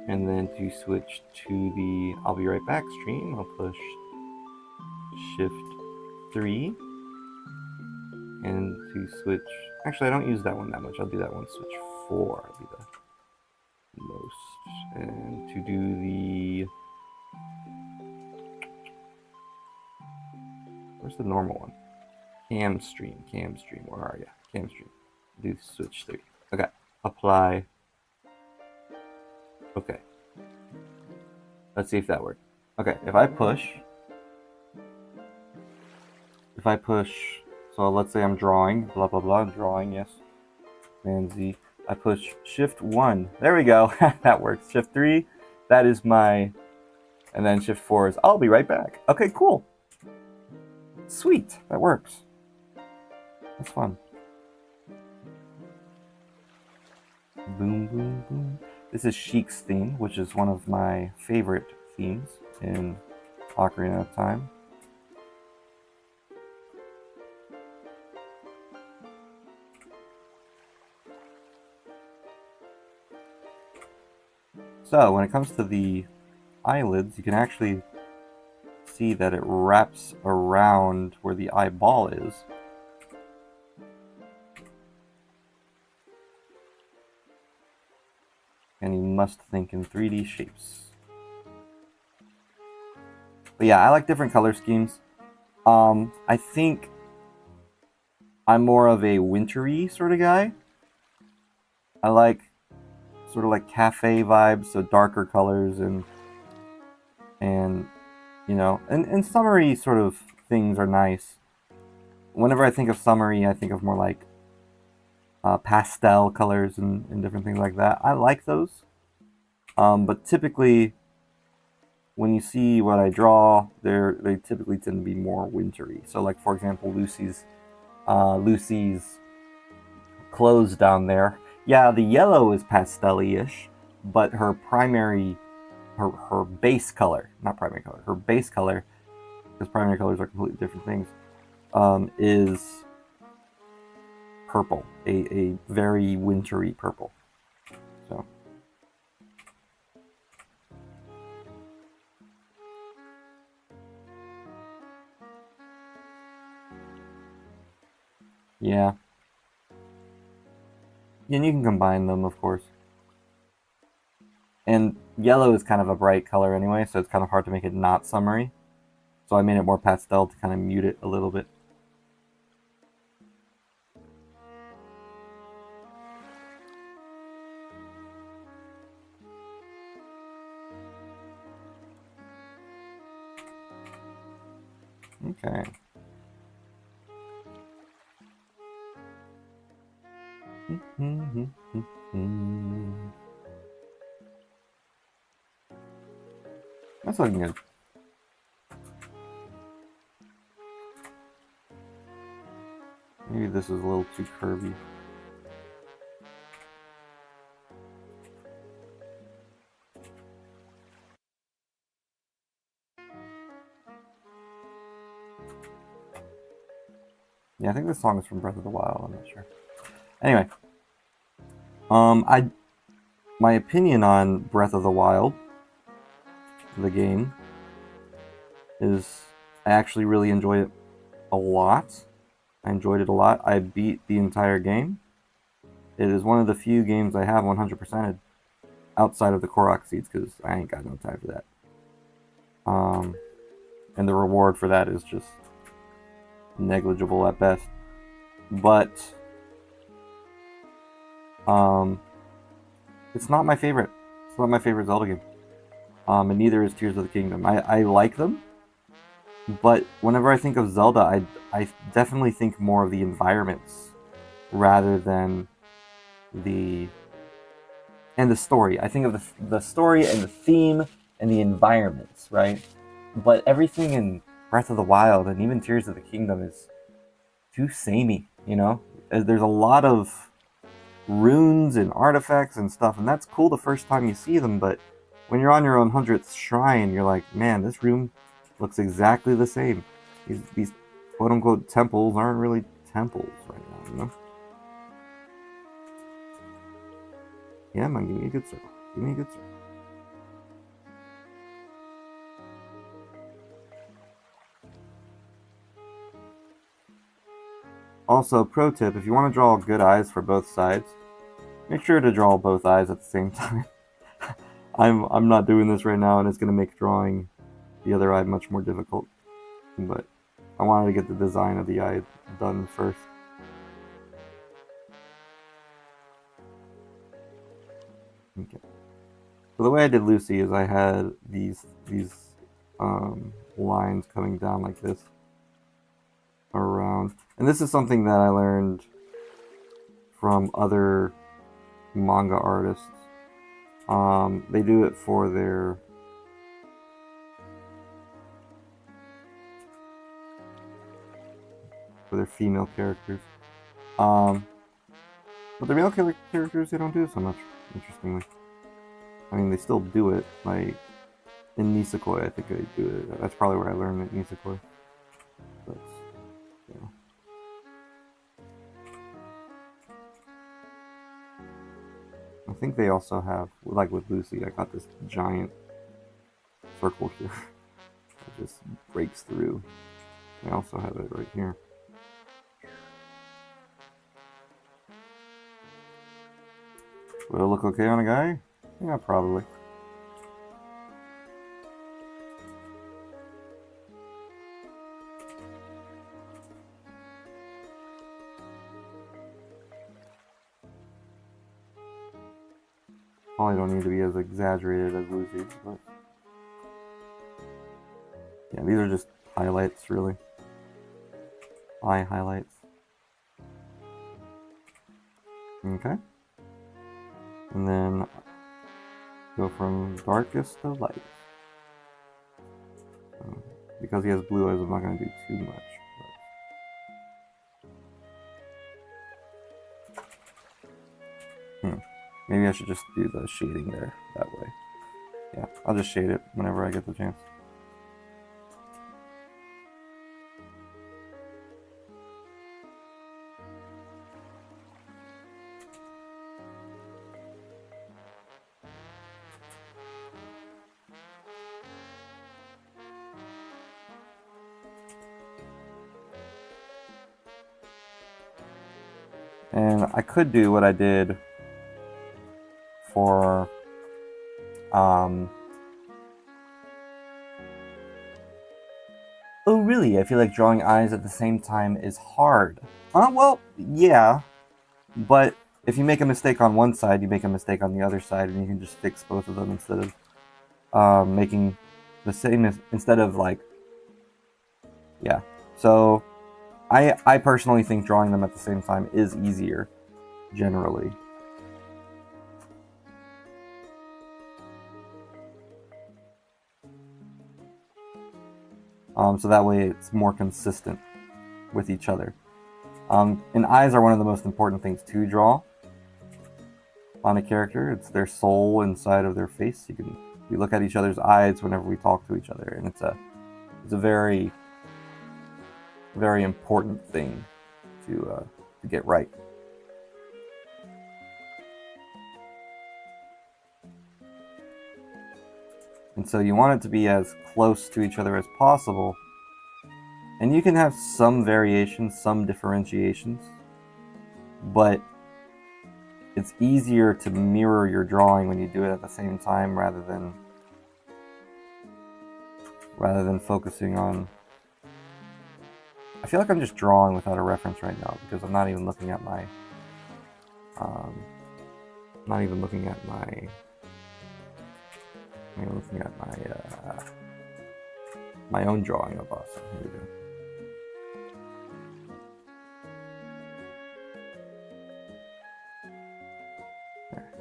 And then to switch to the I'll be right back stream, I'll push shift 3. And to switch, actually I don't use that one that much, I'll do that one, switch 4, I'll do the most. And to do the, where's the normal one? Cam stream, where are you? Cam stream, do switch 3. Okay, apply. Okay. Let's see if that worked. Okay, if I push, so let's say I'm drawing, blah, blah, blah, drawing, yes. And Z, I push shift 1. There we go. That works. Shift 3, that is my, and then shift 4 is I'll be right back. Okay, cool. Sweet, that works. That's fun. Boom, boom, boom. This is Sheik's theme, which is one of my favorite themes in Ocarina of Time. So when it comes to the eyelids, you can actually see that it wraps around where the eyeball is. And you must think in 3D shapes. But yeah, I like different color schemes. I think I'm more of a wintry sort of guy. I like sort of like cafe vibes, so darker colors and you know, and summery sort of things are nice. Whenever I think of summery, I think of more like pastel colors and different things like that. I like those. But typically, when you see what I draw, they typically tend to be more wintry. So like, for example, Lucy's Lucy's clothes down there. Yeah, the yellow is pastel-ish, but her primary, her base color, not primary color, her base color, because primary colors are completely different things, is purple, a very wintry purple. So. Yeah. And you can combine them, of course. And yellow is kind of a bright color anyway, so it's kind of hard to make it not summery. So I made it more pastel to kind of mute it a little bit. Okay. That's looking good. Maybe this is a little too curvy. Yeah, I think this song is from Breath of the Wild, I'm not sure. Anyway. My opinion on Breath of the Wild, the game, is I actually really enjoy it a lot. I enjoyed it a lot. I beat the entire game. It is one of the few games I have 100%ed outside of the Korok seeds, because I ain't got no time for that. And the reward for that is just negligible at best. But it's not my favorite. It's not my favorite Zelda game. And neither is Tears of the Kingdom. I like them, but whenever I think of Zelda, I definitely think more of the environments rather than the story. I think of the story and the theme and the environments, right? But everything in Breath of the Wild and even Tears of the Kingdom is too samey, you know? There's a lot of runes and artifacts and stuff, and that's cool the first time you see them, but when you're on your 100th shrine, you're like, man, this room looks exactly the same. These quote-unquote temples aren't really temples right now, you know? Yeah, man, give me a good circle. Give me a good circle. Also, pro tip, if you want to draw good eyes for both sides, make sure to draw both eyes at the same time. I'm not doing this right now, and it's going to make drawing the other eye much more difficult. But I wanted to get the design of the eye done first. Okay. So the way I did Lucy is I had these lines coming down like this around, and this is something that I learned from other manga artists. They do it for their female characters. But the male characters, they don't do it so much, interestingly. I mean, they still do it, like in Nisekoi, I think they do it. That's probably where I learned it, Nisekoi. But, yeah. I think they also have, like with Lucy, I got this giant circle here. It just breaks through. They also have it right here. Will it look okay on a guy? Yeah, probably. Probably don't need to be as exaggerated as Lucy's, but yeah, these are just highlights, really. Eye highlights. Okay. And then go from darkest to lightest. So, because he has blue eyes, I'm not going to do too much. Maybe I should just do the shading there that way. Yeah, I'll just shade it whenever I get the chance. And I could do what I did for oh really? I feel like drawing eyes at the same time is hard. Well, yeah, but if you make a mistake on one side, you make a mistake on the other side, and you can just fix both of them instead of making the same, instead of like, yeah. So I personally think drawing them at the same time is easier, generally. So that way it's more consistent with each other. And eyes are one of the most important things to draw on a character. It's their soul inside of their face. We look at each other's eyes whenever we talk to each other, and it's a very, very important thing to get right. And so you want it to be as close to each other as possible. And you can have some variations, some differentiations, but it's easier to mirror your drawing when you do it at the same time rather than focusing on... I feel like I'm just drawing without a reference right now because I'm not even looking at my my own drawing of us. Here we go. There.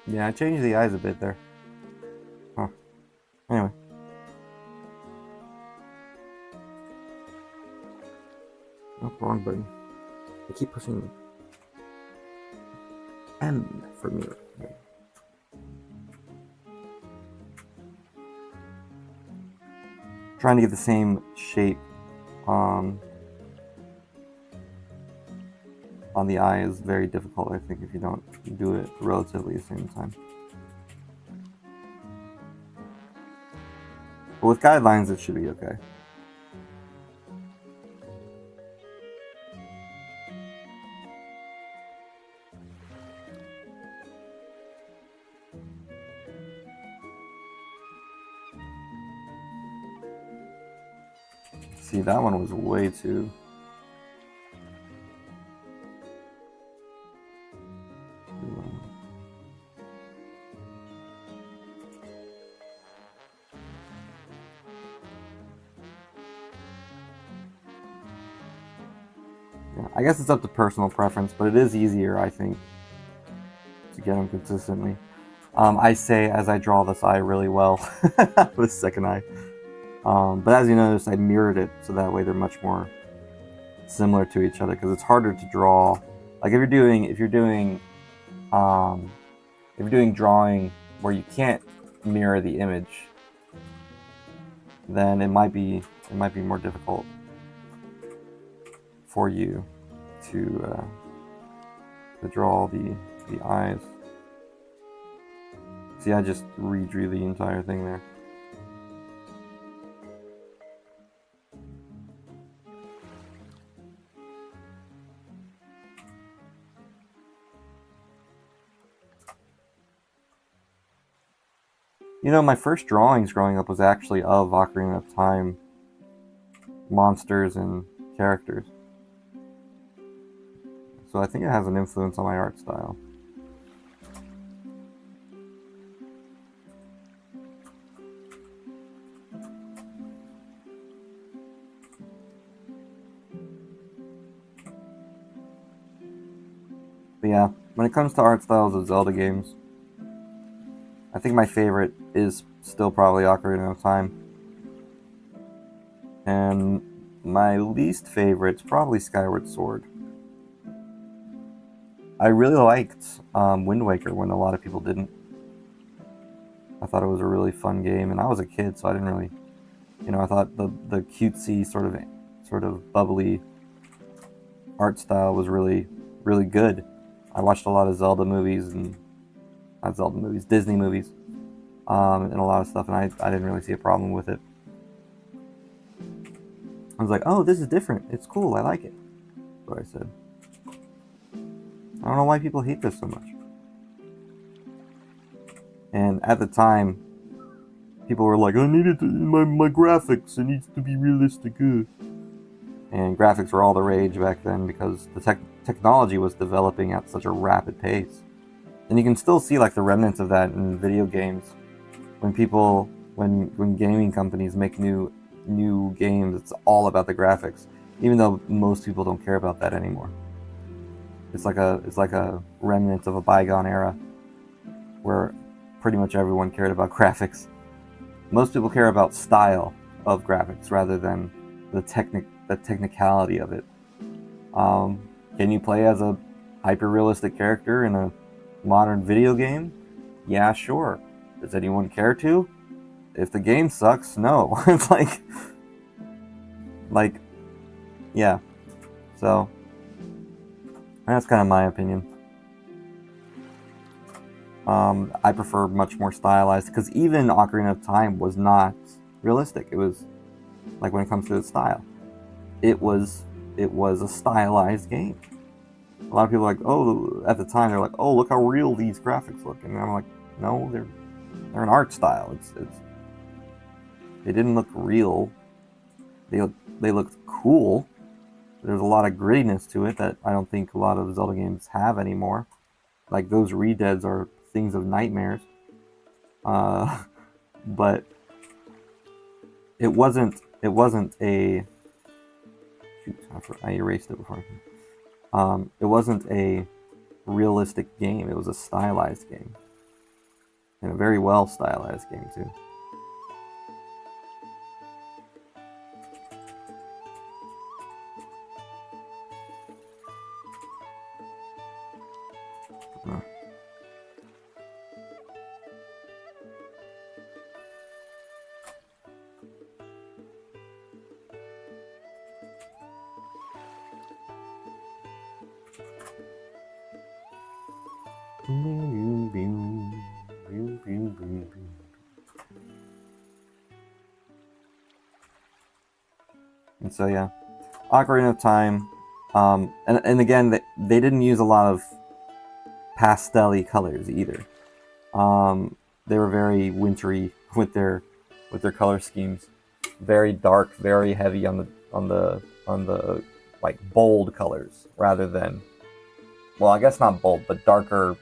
Yeah, I changed the eyes a bit there. Huh. Anyway. Oh, wrong button. I keep pushing M for mirror. Trying to get the same shape on the eye is very difficult, I think, if you don't do it relatively at the same time. But with guidelines, it should be okay. See, that one was way too... Yeah, I guess it's up to personal preference, but it is easier, I think, to get them consistently. I say as I draw this eye really well, this second eye. But as you notice, I mirrored it so that way they're much more similar to each other because it's harder to draw. Like if you're doing drawing where you can't mirror the image, then it might be more difficult for you to draw the eyes. See, I just redrew the entire thing there. You know, my first drawings growing up was actually of Ocarina of Time monsters and characters. So I think it has an influence on my art style. But yeah, when it comes to art styles of Zelda games, I think my favorite is still probably Ocarina of Time. And my least favorite's probably Skyward Sword. I really liked Wind Waker when a lot of people didn't. I thought it was a really fun game, and I was a kid, so I didn't really, I thought the cutesy sort of bubbly art style was really, really good. I watched a lot of Zelda movies and not Zelda movies, Disney movies, and a lot of stuff, and I didn't really see a problem with it. I was like, oh, this is different. It's cool. I like it. That's what I said. I don't know why people hate this so much. And at the time, people were like, I need it in my graphics. It needs to be realistic. And graphics were all the rage back then because the technology was developing at such a rapid pace. And you can still see like the remnants of that in video games. When gaming companies make new games, it's all about the graphics, even though most people don't care about that anymore. It's like a remnant of a bygone era where pretty much everyone cared about graphics. Most people care about style of graphics rather than the technicality of it. Can you play as a hyper-realistic character in a modern video game? Yeah, sure. Does anyone care to? If the game sucks, no. It's like, yeah. So, that's kind of my opinion. I prefer much more stylized, because even Ocarina of Time was not realistic. It was, like, when it comes to its style, it was a stylized game. A lot of people are like, oh, at the time they're like, oh, look how real these graphics look, and I'm like, no, they're an art style. They didn't look real. They looked cool. There's a lot of grittiness to it that I don't think a lot of Zelda games have anymore. Like, those redeads are things of nightmares. But it wasn't a... Shoot, I erased it before. It wasn't a realistic game. It was a stylized game. And a very well stylized game, too. And so yeah, Ocarina of Time, and again, they didn't use a lot of pastel-y colors either. They were very wintry with their color schemes, very dark, very heavy on the like bold colors rather than, well, I guess not bold, but darker,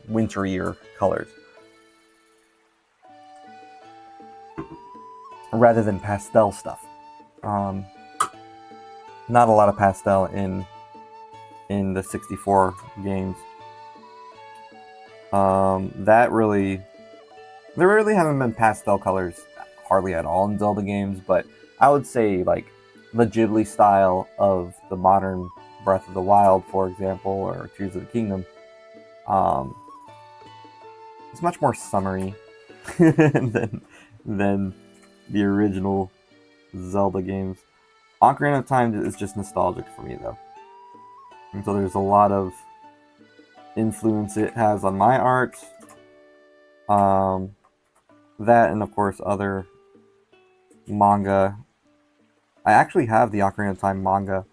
winterier colors, rather than pastel stuff. Not a lot of pastel in the 64 games. There really haven't been pastel colors hardly at all in Zelda games, but I would say like the Ghibli style of the modern Breath of the Wild, for example, or Tears of the Kingdom, it's much more summery than the original Zelda games. Ocarina of Time is just nostalgic for me, though. And so there's a lot of influence it has on my art. That, and of course other manga. I actually have the Ocarina of Time manga.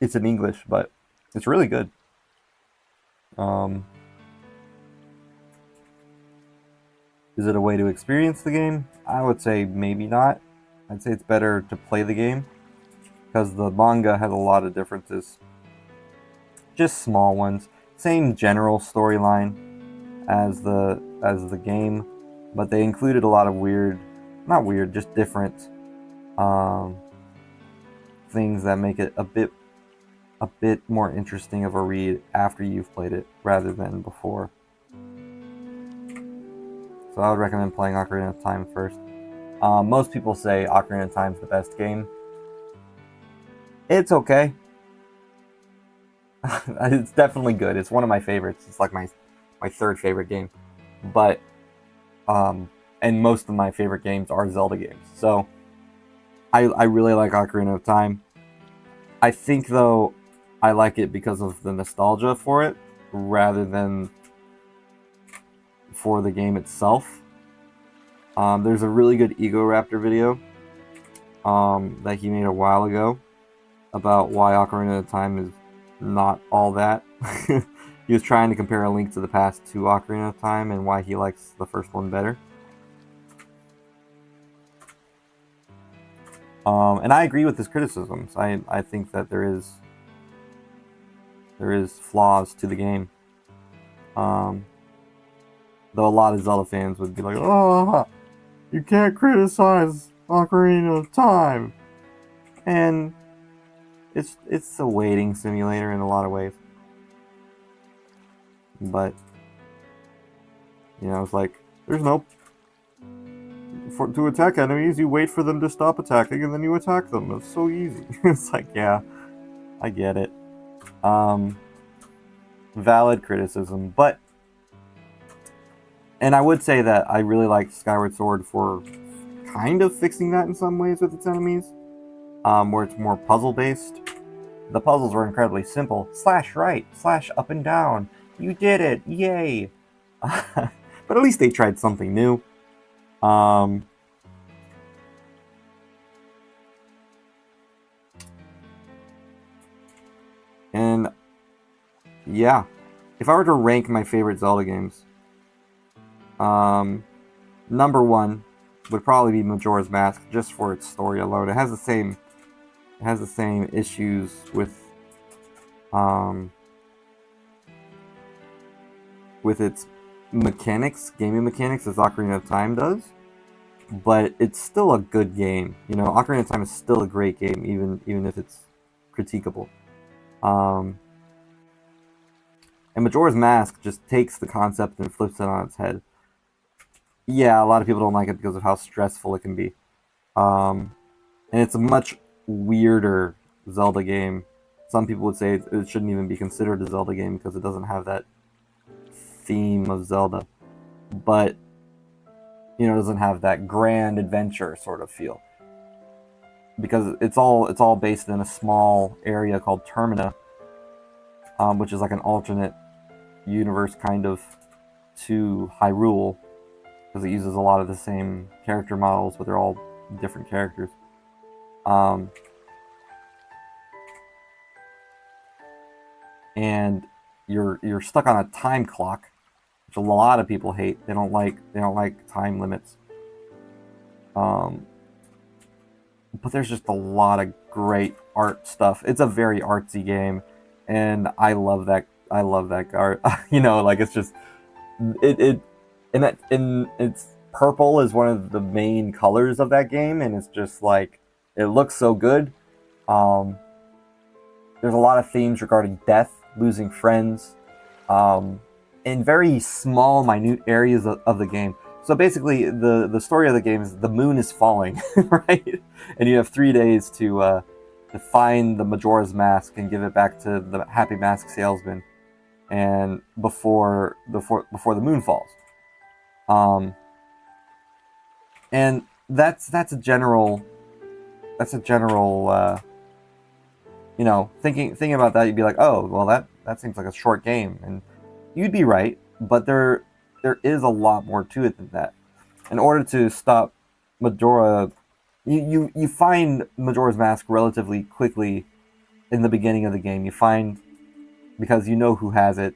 It's in English, but it's really good. Is it a way to experience the game? I would say maybe not. I'd say it's better to play the game, because the manga has a lot of differences. Just small ones. Same general storyline as the game, but they included a lot of just different things that make it a bit more interesting of a read after you've played it rather than before. So I would recommend playing Ocarina of Time first. Most people say Ocarina of Time is the best game. It's okay. It's definitely good. It's one of my favorites. It's like my third favorite game. But and most of my favorite games are Zelda games. So I really like Ocarina of Time. I think though I like it because of the nostalgia for it rather than for the game itself. There's a really good Ego Raptor video that he made a while ago about why Ocarina of Time is not all that. He was trying to compare A Link to the Past to Ocarina of Time and why he likes the first one better. And I agree with his criticisms. I think that there is flaws to the game. Though a lot of Zelda fans would be like, "Oh, you can't criticize Ocarina of Time," and it's a waiting simulator in a lot of ways. But it's like there's no to attack enemies. You wait for them to stop attacking, and then you attack them. It's so easy. It's like, yeah, I get it. Valid criticism, but. And I would say that I really like Skyward Sword for kind of fixing that in some ways with its enemies, where it's more puzzle-based. The puzzles were incredibly simple. Slash right, slash up and down. You did it, yay! But at least they tried something new. And yeah, if I were to rank my favorite Zelda games, number one would probably be Majora's Mask, just for its story alone. It has the same issues with its mechanics, gaming mechanics, as Ocarina of Time does, but it's still a good game. Ocarina of Time is still a great game, even if it's critiquable. And Majora's Mask just takes the concept and flips it on its head. Yeah, a lot of people don't like it because of how stressful it can be. And it's a much weirder Zelda game. Some people would say it shouldn't even be considered a Zelda game because it doesn't have that theme of Zelda. But, it doesn't have that grand adventure sort of feel. Because it's all based in a small area called Termina, which is like an alternate universe kind of to Hyrule. Because it uses a lot of the same character models, but they're all different characters. And you're stuck on a time clock, which a lot of people hate. They don't like time limits. But there's just a lot of great art stuff. It's a very artsy game, and I love that art. It's just and it's purple is one of the main colors of that game, and it's just like it looks so good. There's a lot of themes regarding death, losing friends, in very small, minute areas of the game. So basically, the story of the game is the moon is falling, right? And you have 3 days to find the Majora's Mask and give it back to the Happy Mask salesman, and before the moon falls. And that's a general thinking about that, you'd be like, oh, well, that seems like a short game, and you'd be right, but there is a lot more to it than that. In order to stop Majora, you find Majora's Mask relatively quickly in the beginning of the game. You find, because you know who has it,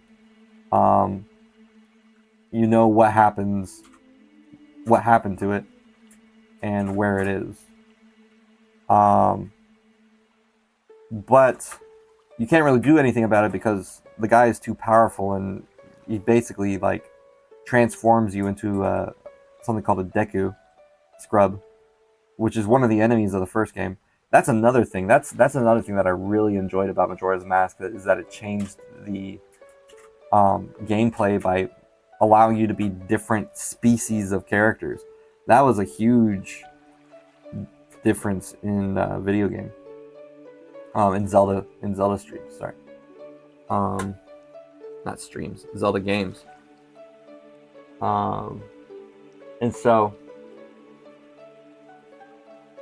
you know what happened to it, and where it is. But you can't really do anything about it because the guy is too powerful, and he basically transforms you into something called a Deku Scrub, which is one of the enemies of the first game. That's another thing. That's another thing that I really enjoyed about Majora's Mask, is that it changed the gameplay by allowing you to be different species of characters. That was a huge difference in video game. In Zelda streams, sorry. Not streams, Zelda games. And so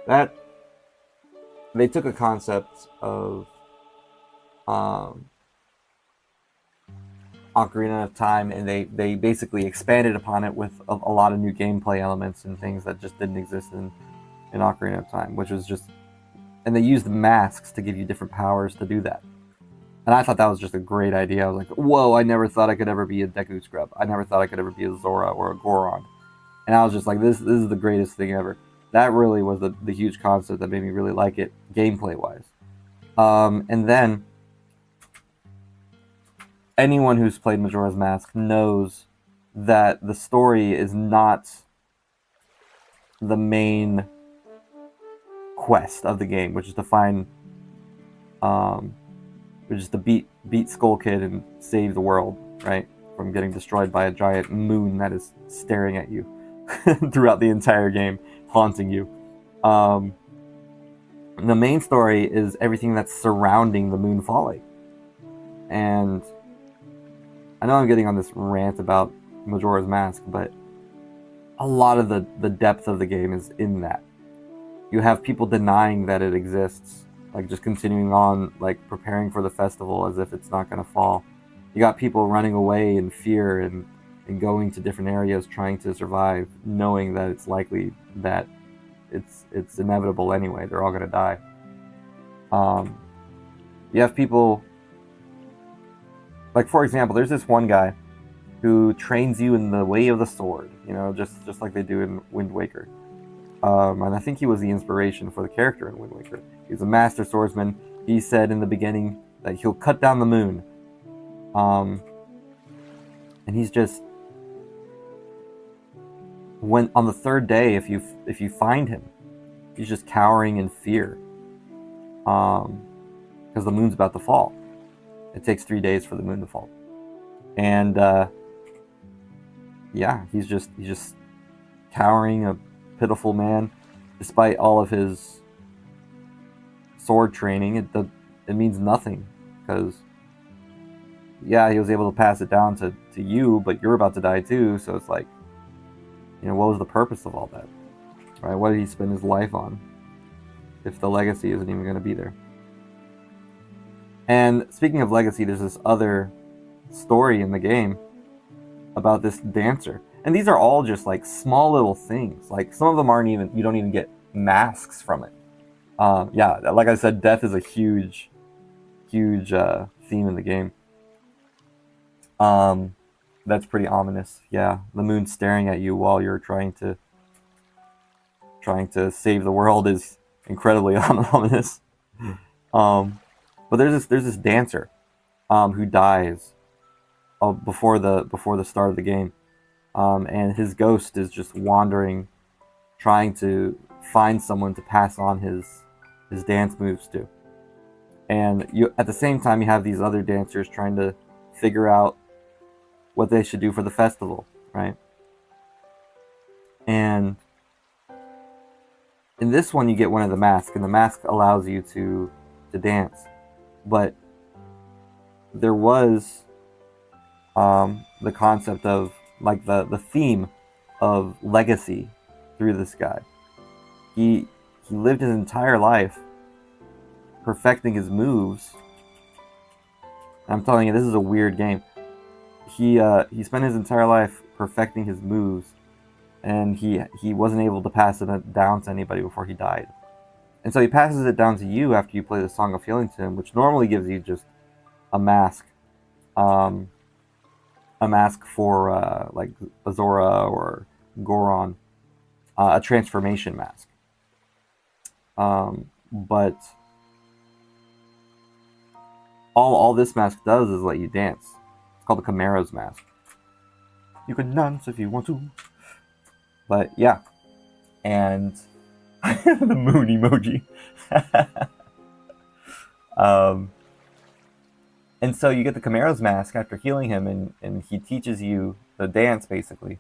that they took a concept of Ocarina of Time, and they basically expanded upon it with a lot of new gameplay elements and things that just didn't exist in Ocarina of Time, which was just, and they used masks to give you different powers to do that. And I thought that was just a great idea. I was like, whoa, I never thought I could ever be a Deku Scrub. I never thought I could ever be a Zora or a Goron. And I was just like, this is the greatest thing ever. That really was the huge concept that made me really like it, gameplay-wise. And then, anyone who's played Majora's Mask knows that the story is not the main quest of the game, which is to find, which is to beat Skull Kid and save the world, right, from getting destroyed by a giant moon that is staring at you throughout the entire game, haunting you. The main story is everything that's surrounding the moon falling. And I know I'm getting on this rant about Majora's Mask, but a lot of the depth of the game is in that. You have people denying that it exists, like just continuing on, like preparing for the festival as if it's not going to fall. You got people running away in fear and going to different areas trying to survive, knowing that it's likely that it's inevitable anyway. They're all going to die. You have people, like for example, there's this one guy who trains you in the way of the sword, you know, just like they do in Wind Waker. And I think he was the inspiration for the character in Wind Waker. He's a master swordsman. He said in the beginning that he'll cut down the moon. And he's just, when on the third day, if you find him, he's just cowering in fear, because the moon's about to fall. It takes 3 days for the moon to fall, and yeah, he's just cowering, a pitiful man, despite all of his sword training. It means nothing, because yeah, he was able to pass it down to you, but you're about to die too. So it's like, you know, what was the purpose of all that, right? What did he spend his life on if the legacy isn't even going to be there? And speaking of legacy, there's this other story in the game about this dancer. And these are all just like small little things. Like some of them aren't even, you don't even get masks from it. Yeah, like I said, death is a huge theme in the game. That's pretty ominous. Yeah, the moon staring at you while you're trying to save the world is incredibly ominous. But there's this dancer who dies before the start of the game, and his ghost is just wandering, trying to find someone to pass on his dance moves to. And you, at the same time, you have these other dancers trying to figure out what they should do for the festival, right? And in this one, you get one of the masks, and the mask allows you to dance. But there was the concept of, like, the theme of legacy through this guy. He lived his entire life perfecting his moves. I'm telling you, this is a weird game. He spent his entire life perfecting his moves, and he wasn't able to pass it down to anybody before he died. And so he passes it down to you after you play the Song of Healing to him, which normally gives you just a mask. A mask for like Azora or Goron, a transformation mask. But all this mask does is let you dance. It's called the Chimero's mask. You can dance if you want to. But yeah, and the moon emoji. And so you get the Chimero's mask after healing him, and he teaches you the dance, basically.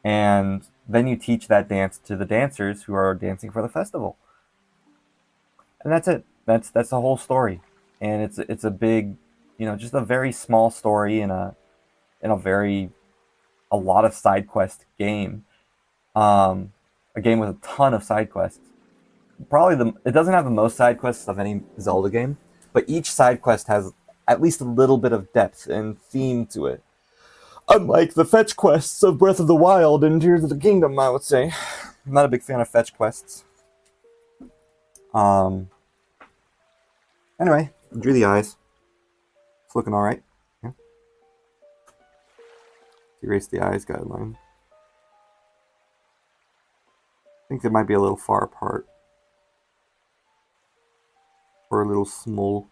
and then you teach that dance to the dancers who are dancing for the festival. And that's it. That's the whole story. And it's a big, just a very small story in a lot of side quest game. A game with a ton of side quests. Probably it doesn't have the most side quests of any Zelda game, but each side quest has at least a little bit of depth and theme to it. Unlike the fetch quests of Breath of the Wild and Tears of the Kingdom, I would say. I'm not a big fan of fetch quests. Anyway, drew the eyes. It's looking all right. Yeah. Erase the eyes guideline. I think they might be a little far apart. Or a little small.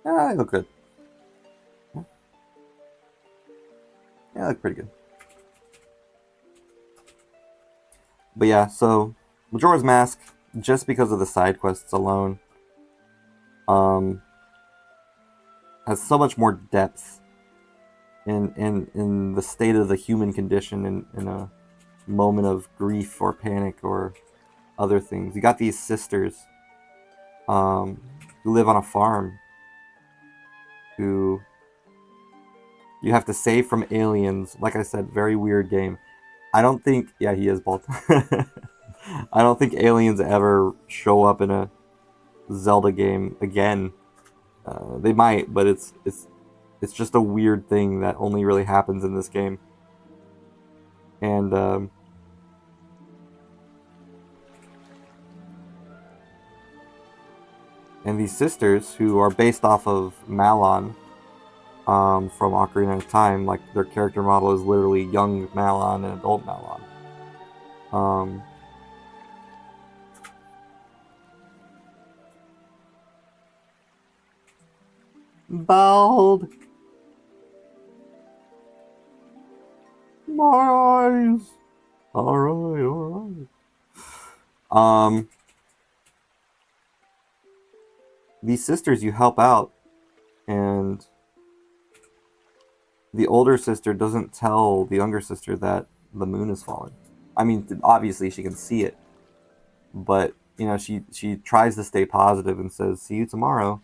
Yeah, they look good. Yeah, they look pretty good. But yeah, so Majora's Mask, just because of the side quests alone, has so much more depth in the state of the human condition in a moment of grief or panic or other things. You got these sisters who live on a farm who you have to save from aliens. Like I said, very weird game. I don't think... Yeah, he is bald. I don't think aliens ever show up in a Zelda game again. They might, but it's just a weird thing that only really happens in this game. And these sisters, who are based off of Malon from Ocarina of Time, like their character model is literally young Malon and adult Malon. Bald. My eyes. Alright. These sisters you help out, and the older sister doesn't tell the younger sister that the moon is falling. I mean, obviously she can see it, but she tries to stay positive and says, "See you tomorrow,"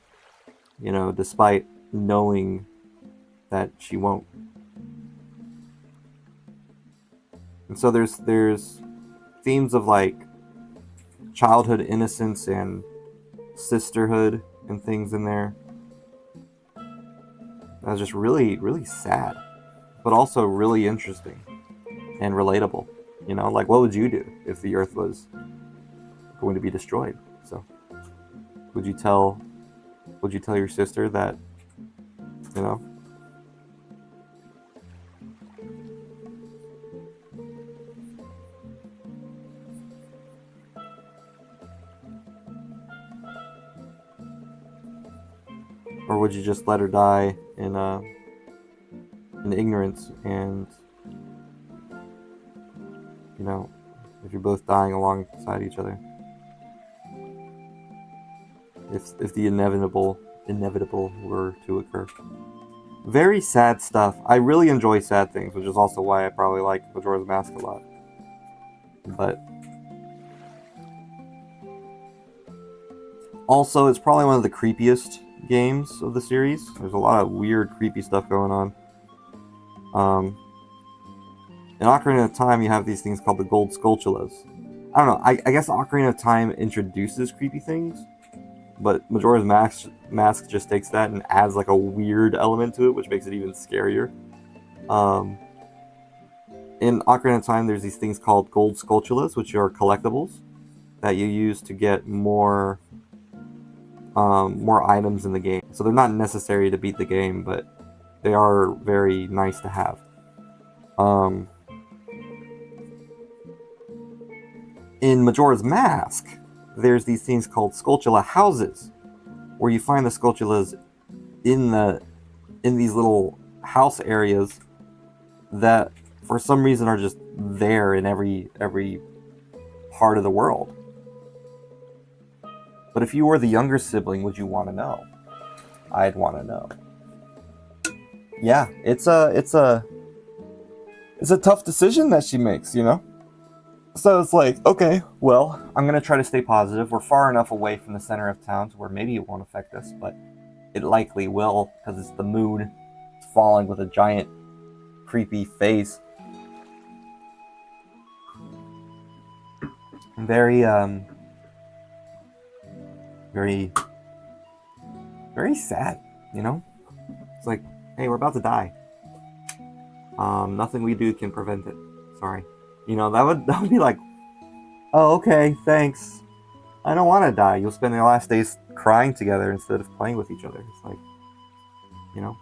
despite knowing that she won't. And so there's themes of like childhood innocence and sisterhood and things in there. That was just really, really sad, but also really interesting and relatable. Like, what would you do if the Earth was going to be destroyed? So, would you tell your sister that, or would you just let her die in ignorance? And if you're both dying alongside each other, if the inevitable were to occur. Very sad stuff. I really enjoy sad things, which is also why I probably like Majora's Mask a lot. But also, it's probably one of the creepiest games of the series. There's a lot of weird, creepy stuff going on. In Ocarina of Time, you have these things called the Gold Skulltulas. I don't know. I guess Ocarina of Time introduces creepy things, but Majora's Mask just takes that and adds like a weird element to it, which makes it even scarier. In Ocarina of Time, there's these things called Gold Skulltulas, which are collectibles that you use to get more items in the game. So they're not necessary to beat the game, but they are very nice to have. In Majora's Mask, there's these things called Skulltula houses, where you find the Skulltulas in these little house areas that for some reason are just there in every part of the world. But if you were the younger sibling, would you want to know? I'd want to know. Yeah, it's a tough decision that she makes, you know? So it's like, okay, well, I'm going to try to stay positive. We're far enough away from the center of town to where maybe it won't affect us, but it likely will, because it's the moon. It's falling with a giant, creepy face. Very, very, very sad, you know? It's like, hey, we're about to die. Nothing we do can prevent it. Sorry. You know, that would be like, oh, okay, thanks. I don't want to die. You'll spend your last days crying together instead of playing with each other. It's like, you know?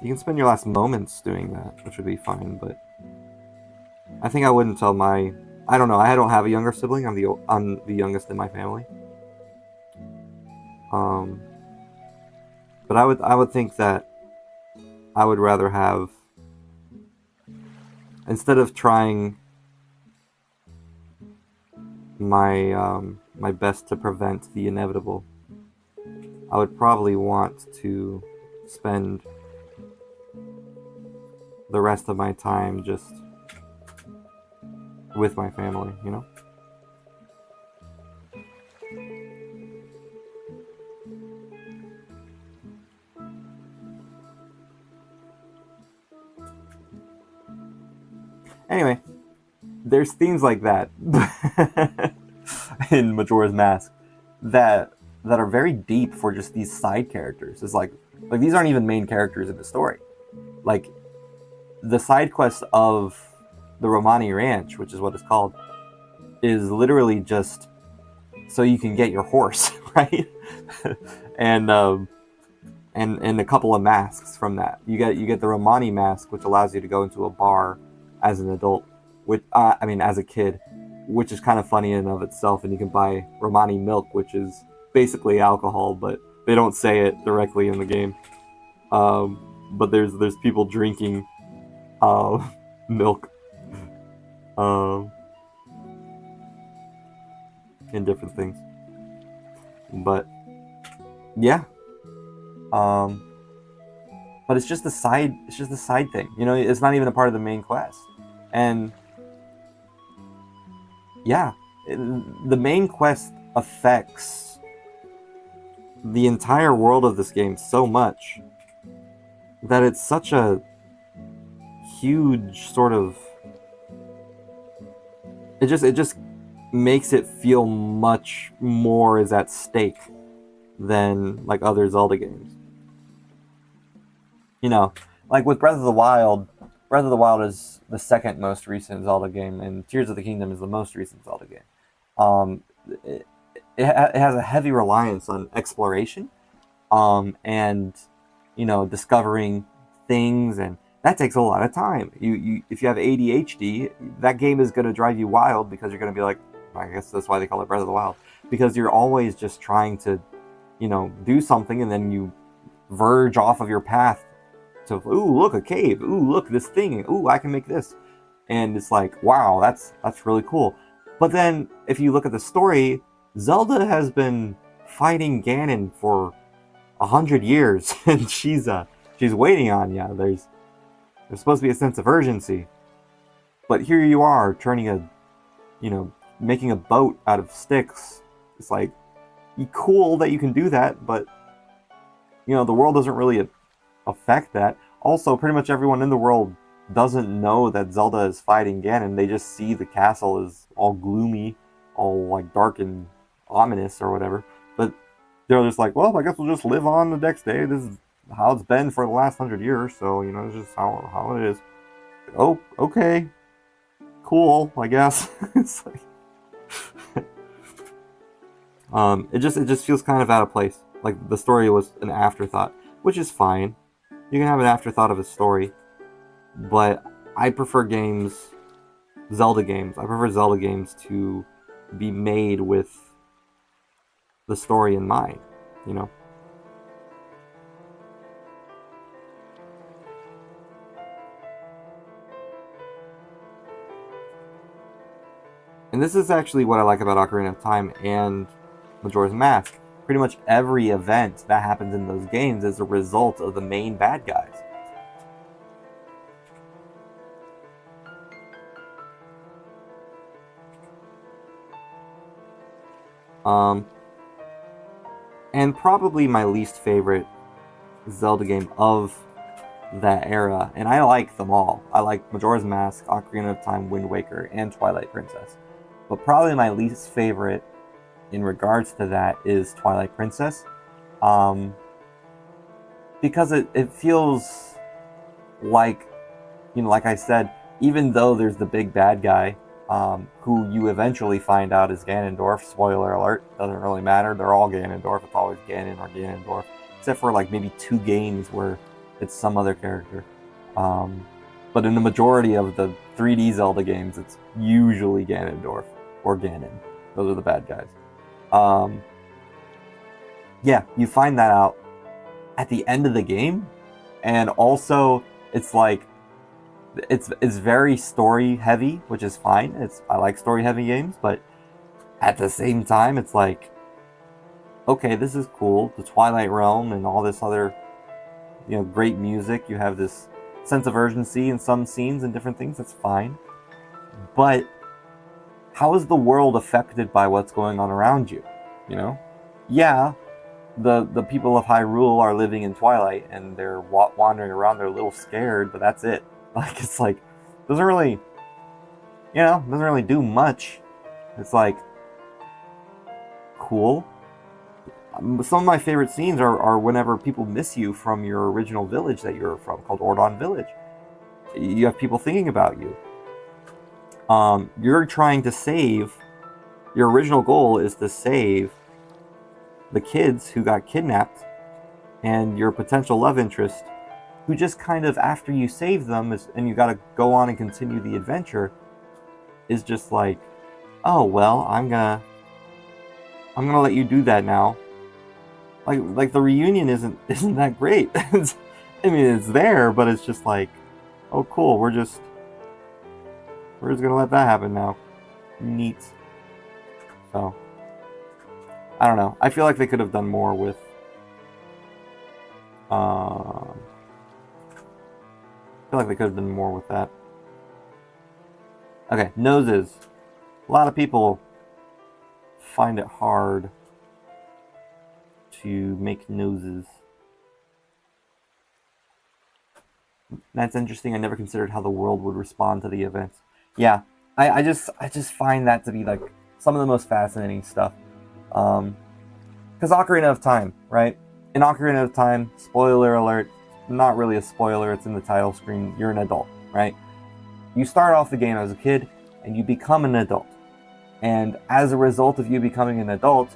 You can spend your last moments doing that, which would be fine, but I think I wouldn't tell my... I don't know, I don't have a younger sibling. I'm the youngest in my family. But I would think that I would rather have, instead of trying my best to prevent the inevitable, I would probably want to spend the rest of my time just with my family, you know? Anyway, there's themes like that in Majora's Mask that are very deep for just these side characters. It's like these aren't even main characters in the story. Like, the side quest of the Romani Ranch, which is what it's called, is literally just so you can get your horse, right? and a couple of masks from that. You get the Romani mask, which allows you to go into a bar as an adult, with as a kid, which is kind of funny in and of itself. And you can buy Romani milk, which is basically alcohol, but they don't say it directly in the game. But there's people drinking milk in different things. But yeah, but it's just a side thing, you know. It's not even a part of the main quest. And yeah, the main quest affects the entire world of this game so much that it's such a huge sort of, it just makes it feel much more is at stake than like other Zelda games. You know, like with Breath of the Wild is the second most recent Zelda game, and Tears of the Kingdom is the most recent Zelda game. It has a heavy reliance on exploration, and you know, discovering things, and that takes a lot of time. You if you have ADHD, that game is going to drive you wild, because you're going to be like, I guess that's why they call it Breath of the Wild, because you're always just trying to, you know, do something, and then you verge off of your path to, ooh, look, a cave, ooh, look, this thing, ooh, I can make this. And it's like, wow, that's really cool. But then if you look at the story, Zelda has been fighting Ganon for 100 years, and she's waiting on you. There's supposed to be a sense of urgency, but here you are making a boat out of sticks. It's like, cool that you can do that, but you know, the world doesn't really affect that. Also, pretty much everyone in the world doesn't know that Zelda is fighting Ganon. They just see the castle is all gloomy, all like dark and ominous or whatever. But they're just like, well, I guess we'll just live on the next day. This is how it's been for the last 100 years. So, you know, it's just how it is. Oh, okay. Cool, I guess. It's like it just feels kind of out of place. Like the story was an afterthought, which is fine. You can have an afterthought of a story, but I prefer games Zelda games. I prefer Zelda games to be made with the story in mind, you know? And this is actually what I like about Ocarina of Time and Majora's Mask. Pretty much every event that happens in those games is a result of the main bad guys. And probably my least favorite Zelda game of that era, and I like them all. I like Majora's Mask, Ocarina of Time, Wind Waker, and Twilight Princess. But probably my least favorite in regards to that is Twilight Princess. Because it feels like, you know, like I said, even though there's the big bad guy, who you eventually find out is Ganondorf, spoiler alert, doesn't really matter, they're all Ganondorf, it's always Ganon or Ganondorf, except for like maybe 2 games where it's some other character. But in the majority of the 3D Zelda games, it's usually Ganondorf or Ganon. Those are the bad guys. Yeah, you find that out at the end of the game, and also it's like it's very story heavy, which is fine. I like story heavy games, but at the same time, it's like, okay, this is cool. The Twilight Realm and all this other, you know, great music. You have this sense of urgency in some scenes and different things. That's fine, but how is the world affected by what's going on around you? You know, yeah, the people of Hyrule are living in Twilight and they're wandering around. They're a little scared, but that's it. Like, it's like, doesn't really do much. It's like, cool. Some of my favorite scenes are whenever people miss you from your original village that you're from, called Ordon Village. You have people thinking about you. You're trying to save, your original goal is to save the kids who got kidnapped, and your potential love interest, who just kind of, after you save them, and you gotta go on and continue the adventure, is just like, oh, well, I'm gonna let you do that now. Like the reunion isn't that great. I mean, it's there, but it's just like, oh, cool, we're just gonna let that happen now. Neat. So, I don't know. I feel like they could have done more with I feel like they could have done more with that. Okay, noses. A lot of people find it hard to make noses. That's interesting. I never considered how the world would respond to the events. Yeah, I just find that to be like some of the most fascinating stuff. Because Ocarina of Time, right? In Ocarina of Time, spoiler alert, not really a spoiler, it's in the title screen, you're an adult, right? You start off the game as a kid, and you become an adult. And as a result of you becoming an adult,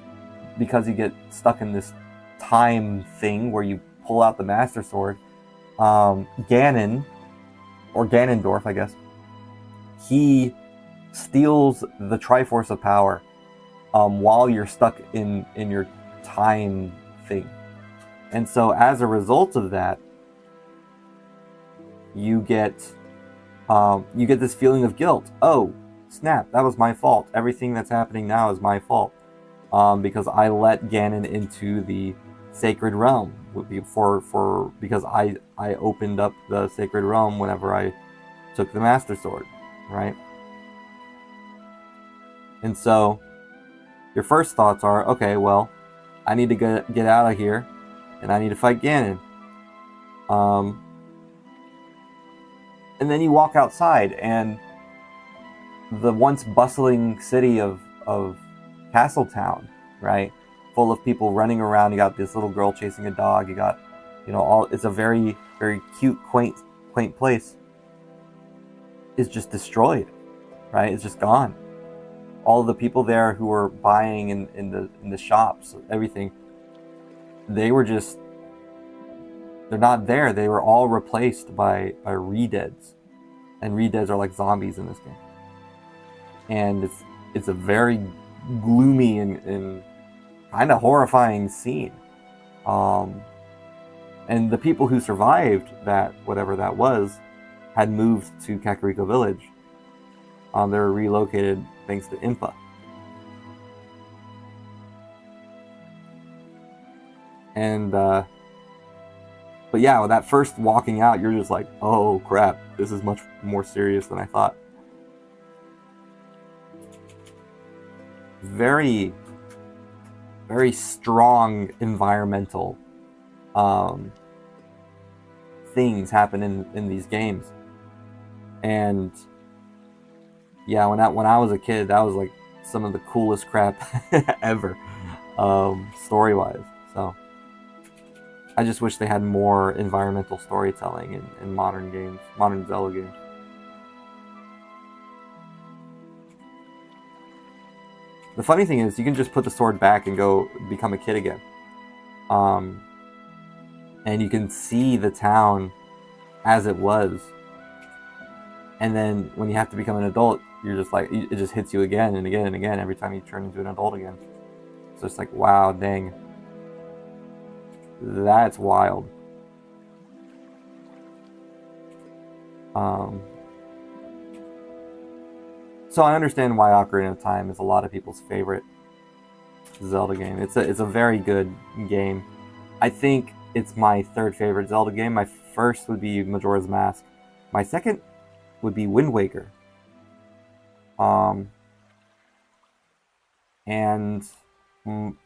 because you get stuck in this time thing where you pull out the Master Sword, Ganon, or Ganondorf, I guess, he steals the Triforce of Power while you're stuck in your time thing. And so as a result of that, you get this feeling of guilt. Oh, snap, that was my fault. Everything that's happening now is my fault. Because I let Ganon into the Sacred Realm because I opened up the Sacred Realm whenever I took the Master Sword, right? And so your first thoughts are, okay, well, I need to get out of here, and I need to fight Ganon. And then you walk outside, and the once bustling city of Castletown, right, full of people running around. You got this little girl chasing a dog. You got, it's a very, very cute, quaint place. Is just destroyed, right? It's just gone. All of the people there who were buying in the shops, everything, they're not there. They were all replaced by re-deads. And re-deads are like zombies in this game. and it's a very gloomy and kind of horrifying scene. And the people who survived that, whatever that was, had moved to Kakariko Village. They were relocated thanks to Impa. And but yeah, with that first walking out, you're just like, oh crap, this is much more serious than I thought. Very, very strong environmental things happen in these games. And yeah, when I was a kid, that was like some of the coolest crap ever, story-wise. So I just wish they had more environmental storytelling in modern games, modern Zelda games. The funny thing is, you can just put the sword back and go become a kid again. And you can see the town as it was. And then when you have to become an adult, you're just like, it just hits you again and again and again every time you turn into an adult again. So it's like, wow, dang. That's wild. So I understand why Ocarina of Time is a lot of people's favorite Zelda game. It's a very good game. I think it's my third favorite Zelda game. My first would be Majora's Mask. My second would be Wind Waker. And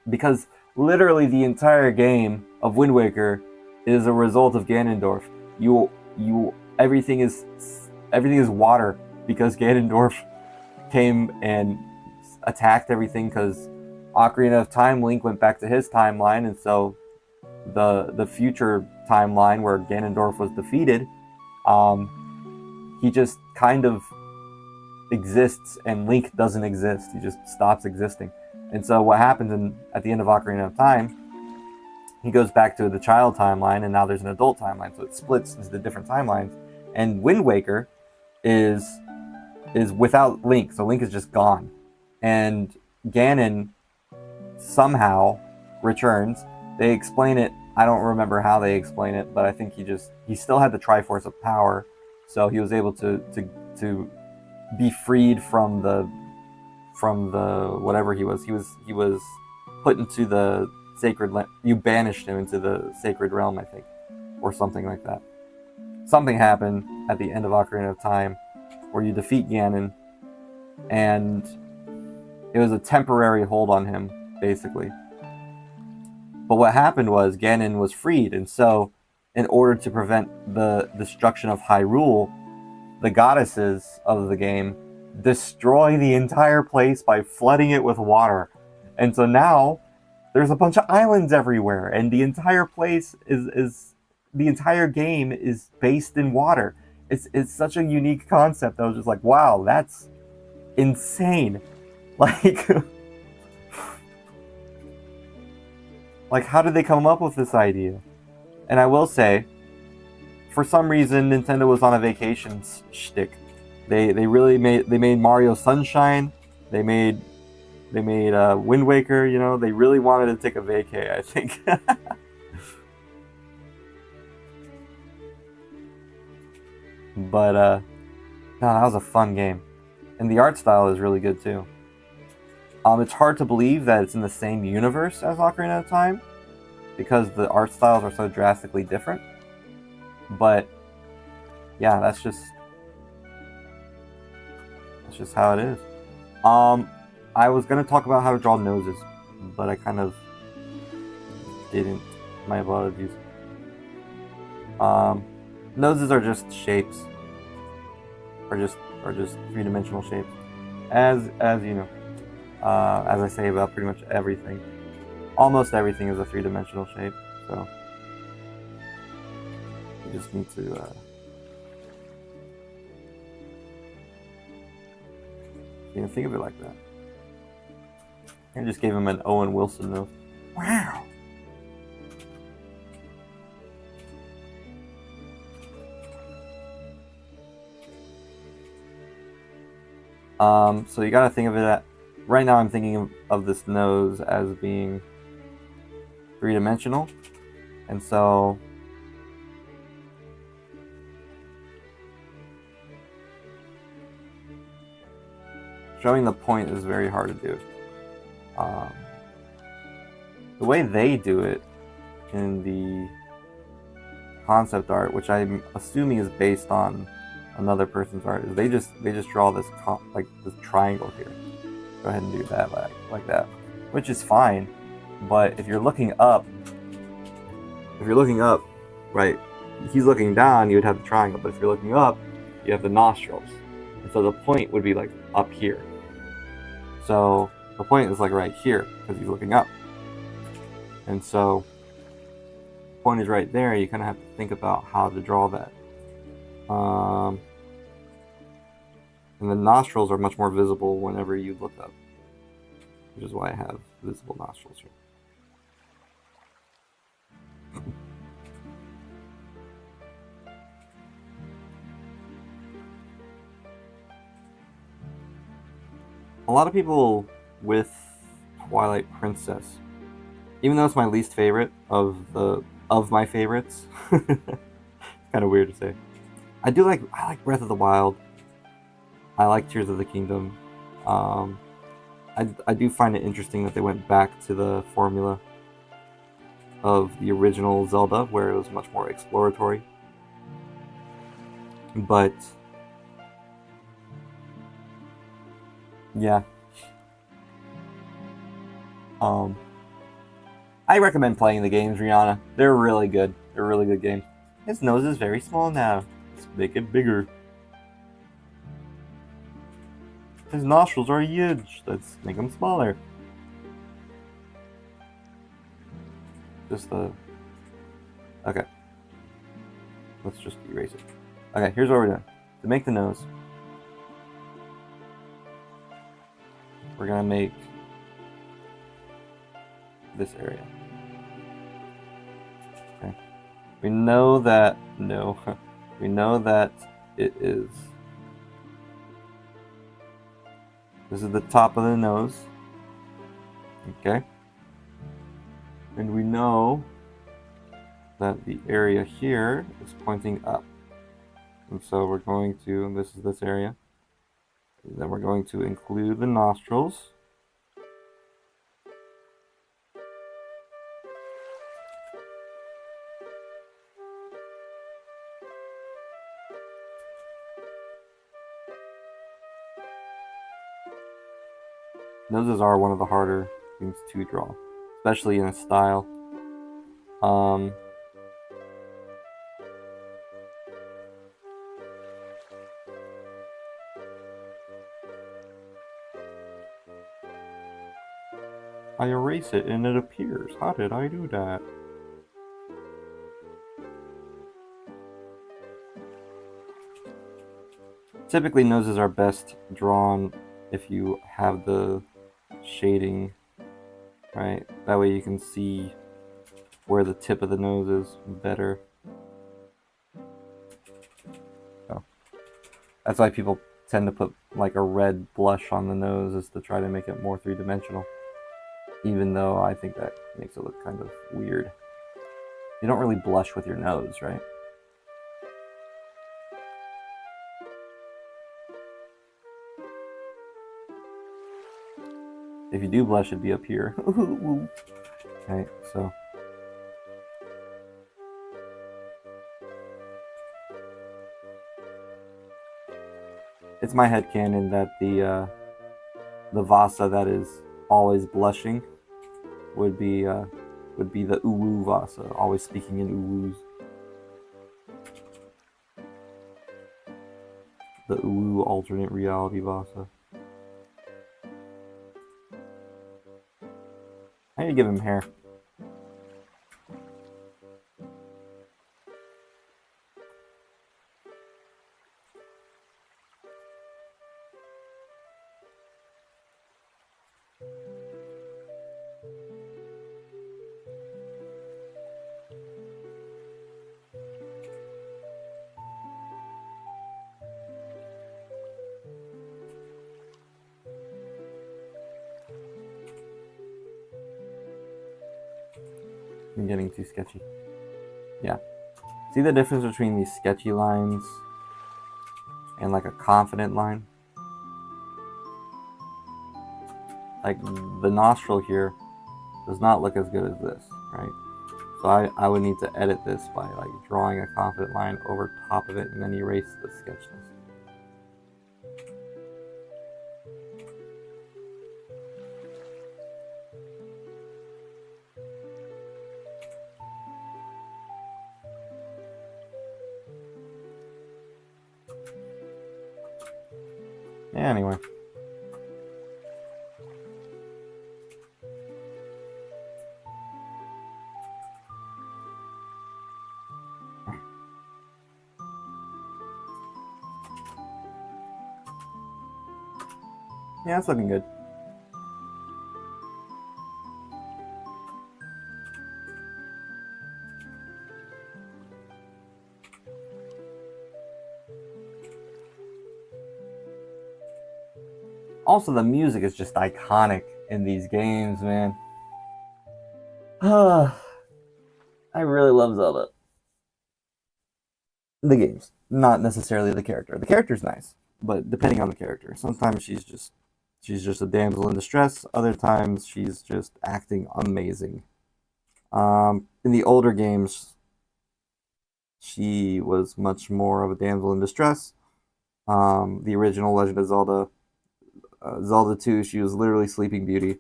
because literally the entire game of Wind Waker is a result of Ganondorf. Everything is water because Ganondorf came and attacked everything because Ocarina of Time Link went back to his timeline, and so the future timeline where Ganondorf was defeated, he just kind of exists and Link doesn't exist. He just stops existing. And so what happens at the end of Ocarina of Time, he goes back to the child timeline, and now there's an adult timeline, so it splits into the different timelines. And Wind Waker is without Link, so Link is just gone. And Ganon somehow returns. They explain it. I don't remember how they explain it, but I think he still had the Triforce of Power, so he was able to be freed from the whatever he was. He was put into the sacred. You banished him into the sacred realm, I think, or something like that. Something happened at the end of Ocarina of Time where you defeat Ganon, and it was a temporary hold on him, basically. But what happened was Ganon was freed, and so in order to prevent the destruction of Hyrule, the goddesses of the game destroy the entire place by flooding it with water. And so now there's a bunch of islands everywhere, and the entire place the entire game is based in water. It's such a unique concept. I was just like, wow, that's insane. Like how did they come up with this idea? And I will say, for some reason, Nintendo was on a vacation shtick. They made Mario Sunshine. They made Wind Waker. You know, they really wanted to take a vacay, I think. But no, that was a fun game, and the art style is really good too. It's hard to believe that it's in the same universe as Ocarina of Time because the art styles are so drastically different. But yeah, that's just how it is. I was gonna talk about how to draw noses, but I kind of didn't. My apologies. Noses are just shapes, or just three-dimensional shapes, as you know. As I say about pretty much everything, almost everything is a three-dimensional shape. So you just need to think of it like that. I just gave him an Owen Wilson nose. Wow. So you gotta think of it right now I'm thinking of this nose as being three-dimensional. And so showing the point is very hard to do. The way they do it in the concept art, which I'm assuming is based on another person's art, is they just draw this like this triangle here. Go ahead and do that like that, which is fine. But if you're looking up, right, he's looking down, you would have the triangle. But if you're looking up, you have the nostrils, and so the point would be like up here. So the point is like right here because he's looking up, and so the point is right there. You kind of have to think about how to draw that. And the nostrils are much more visible whenever you look up, which is why I have visible nostrils here. A lot of people with Twilight Princess, even though it's my least favorite of my favorites, it's kind of weird to say. I like Breath of the Wild. I like Tears of the Kingdom. I do find it interesting that they went back to the formula of the original Zelda, where it was much more exploratory. But yeah, I recommend playing the games, Rihanna. They're really good. They're really good games. His nose is very small now. Let's make it bigger. His nostrils are huge. Let's make them smaller. Okay. Let's just erase it. Okay, here's what we're doing. To make the nose, we're gonna make this area. Okay. We know that it is. This is the top of the nose. Okay. And we know that the area here is pointing up. And so we're going to, and this is this area. And then we're going to include the nostrils. Noses are one of the harder things to draw, especially in a style. I erase it and it appears. How did I do that? Typically, noses are best drawn if you have the shading, right? That way you can see where the tip of the nose is better. So that's why people tend to put like a red blush on the nose, is to try to make it more three-dimensional. Even though I think that makes it look kind of weird. You don't really blush with your nose, right? If you do blush, it'd be up here. Okay, so it's my headcanon that the Vasa that is always blushing would be the uwu Vasa, always speaking in uwus. The uwu alternate reality Vasa. I need to give him hair. I'm getting too sketchy. Yeah. See the difference between these sketchy lines and like a confident line? Like the nostril here does not look as good as this, right? So I would need to edit this by like drawing a confident line over top of it and then erase the sketchiness. Yeah, anyway. Yeah, it's looking good. Also, the music is just iconic in these games, man. I really love Zelda. The games, not necessarily the character. The character's nice, but depending on the character. Sometimes she's just a damsel in distress. Other times she's just acting amazing. In the older games, she was much more of a damsel in distress. The original Legend of Zelda, Zelda 2, she was literally Sleeping Beauty.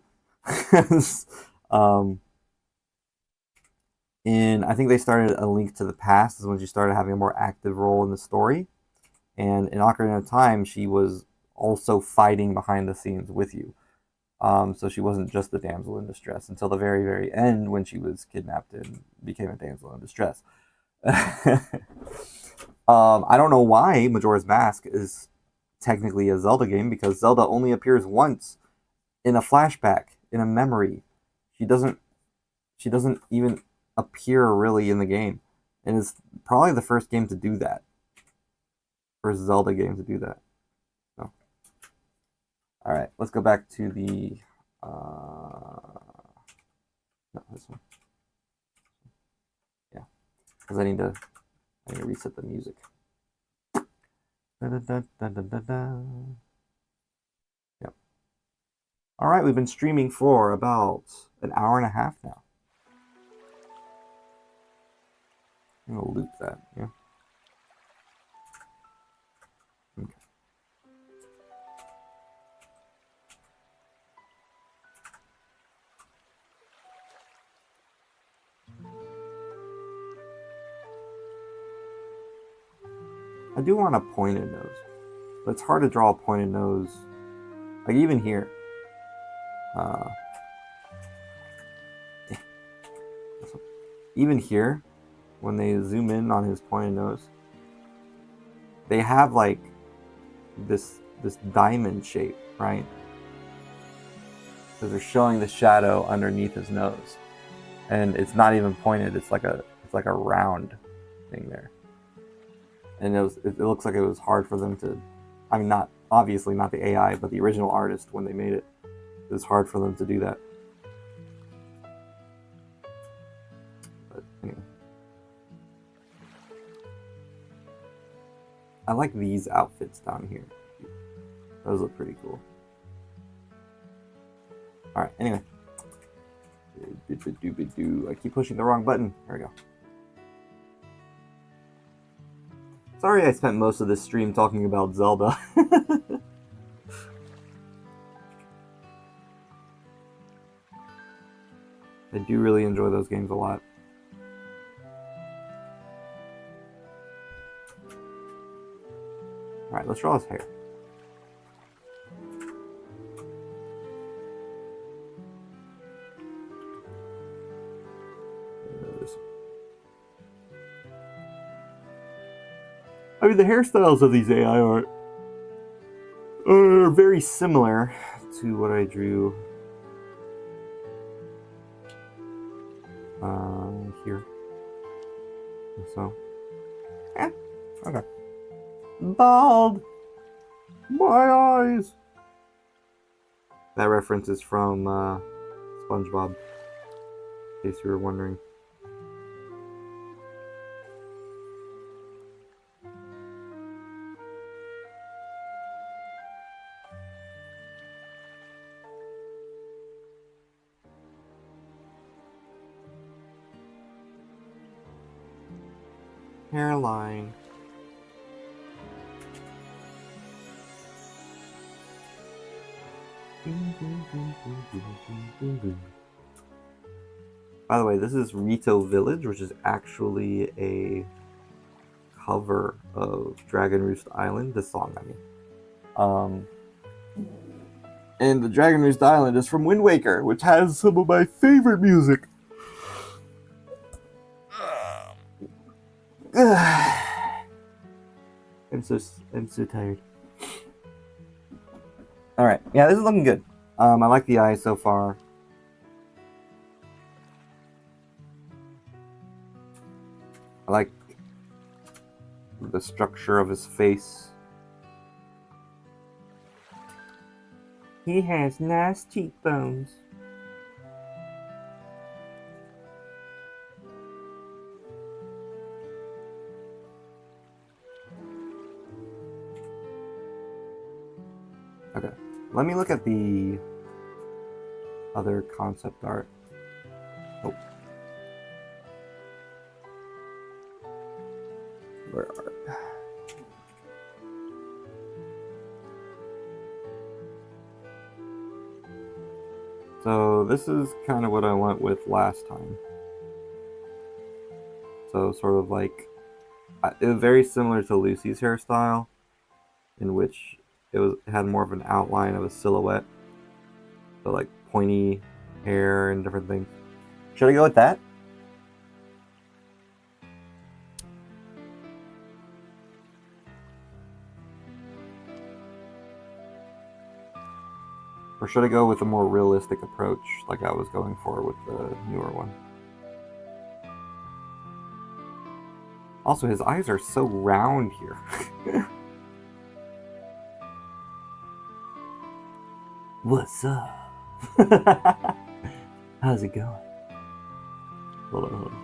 And I think they started A Link to the Past is when she started having a more active role in the story. And in Ocarina of Time, she was also fighting behind the scenes with you. So she wasn't just the damsel in distress until the very, very end when she was kidnapped and became a damsel in distress. I don't know why Majora's Mask is technically a Zelda game, because Zelda only appears once in a flashback, in a memory. She doesn't even appear really in the game. And it's probably the first game to do that. First Zelda game to do that. So. Alright, let's go back to the no, this one. Yeah. Because I need to reset the music. Yep. Alright, we've been streaming for about an hour and a half now. I'm gonna loop that, yeah. Okay. I do want a pointed nose, but it's hard to draw a pointed nose. Like even here. Even here, when they zoom in on his pointed nose, they have like this diamond shape, right? Because they're showing the shadow underneath his nose, and it's not even pointed. It's like a round thing there, and it looks like it was hard for them to. I mean, not obviously not the AI, but the original artist when they made it. It was hard for them to do that. But anyway. I like these outfits down here. Those look pretty cool. Alright, anyway. I keep pushing the wrong button. There we go. Sorry I spent most of this stream talking about Zelda. I do really enjoy those games a lot. Alright, let's draw his hair. I mean, the hairstyles of these AI art are very similar to what I drew here. So, yeah, okay. Bald! My eyes! That reference is from SpongeBob, in case you were wondering. hairline. By the way, this is Rito Village, which is actually a cover of Dragon Roost Island, this song, I mean. And the Dragon Roost Island is from Wind Waker, which has some of my favorite music. I'm so tired. Alright, yeah, this is looking good. I like the eyes so far. I like the structure of his face. He has nice cheekbones. Okay, let me look at the other concept art. Oh. Where are So this is kind of what I went with last time. So sort of like, it was very similar to Lucy's hairstyle, in which it had more of an outline of a silhouette. So like pointy hair and different things. Should I go with that? Or should I go with a more realistic approach like I was going for with the newer one? Also, his eyes are so round here. What's up? How's it going? Hold on.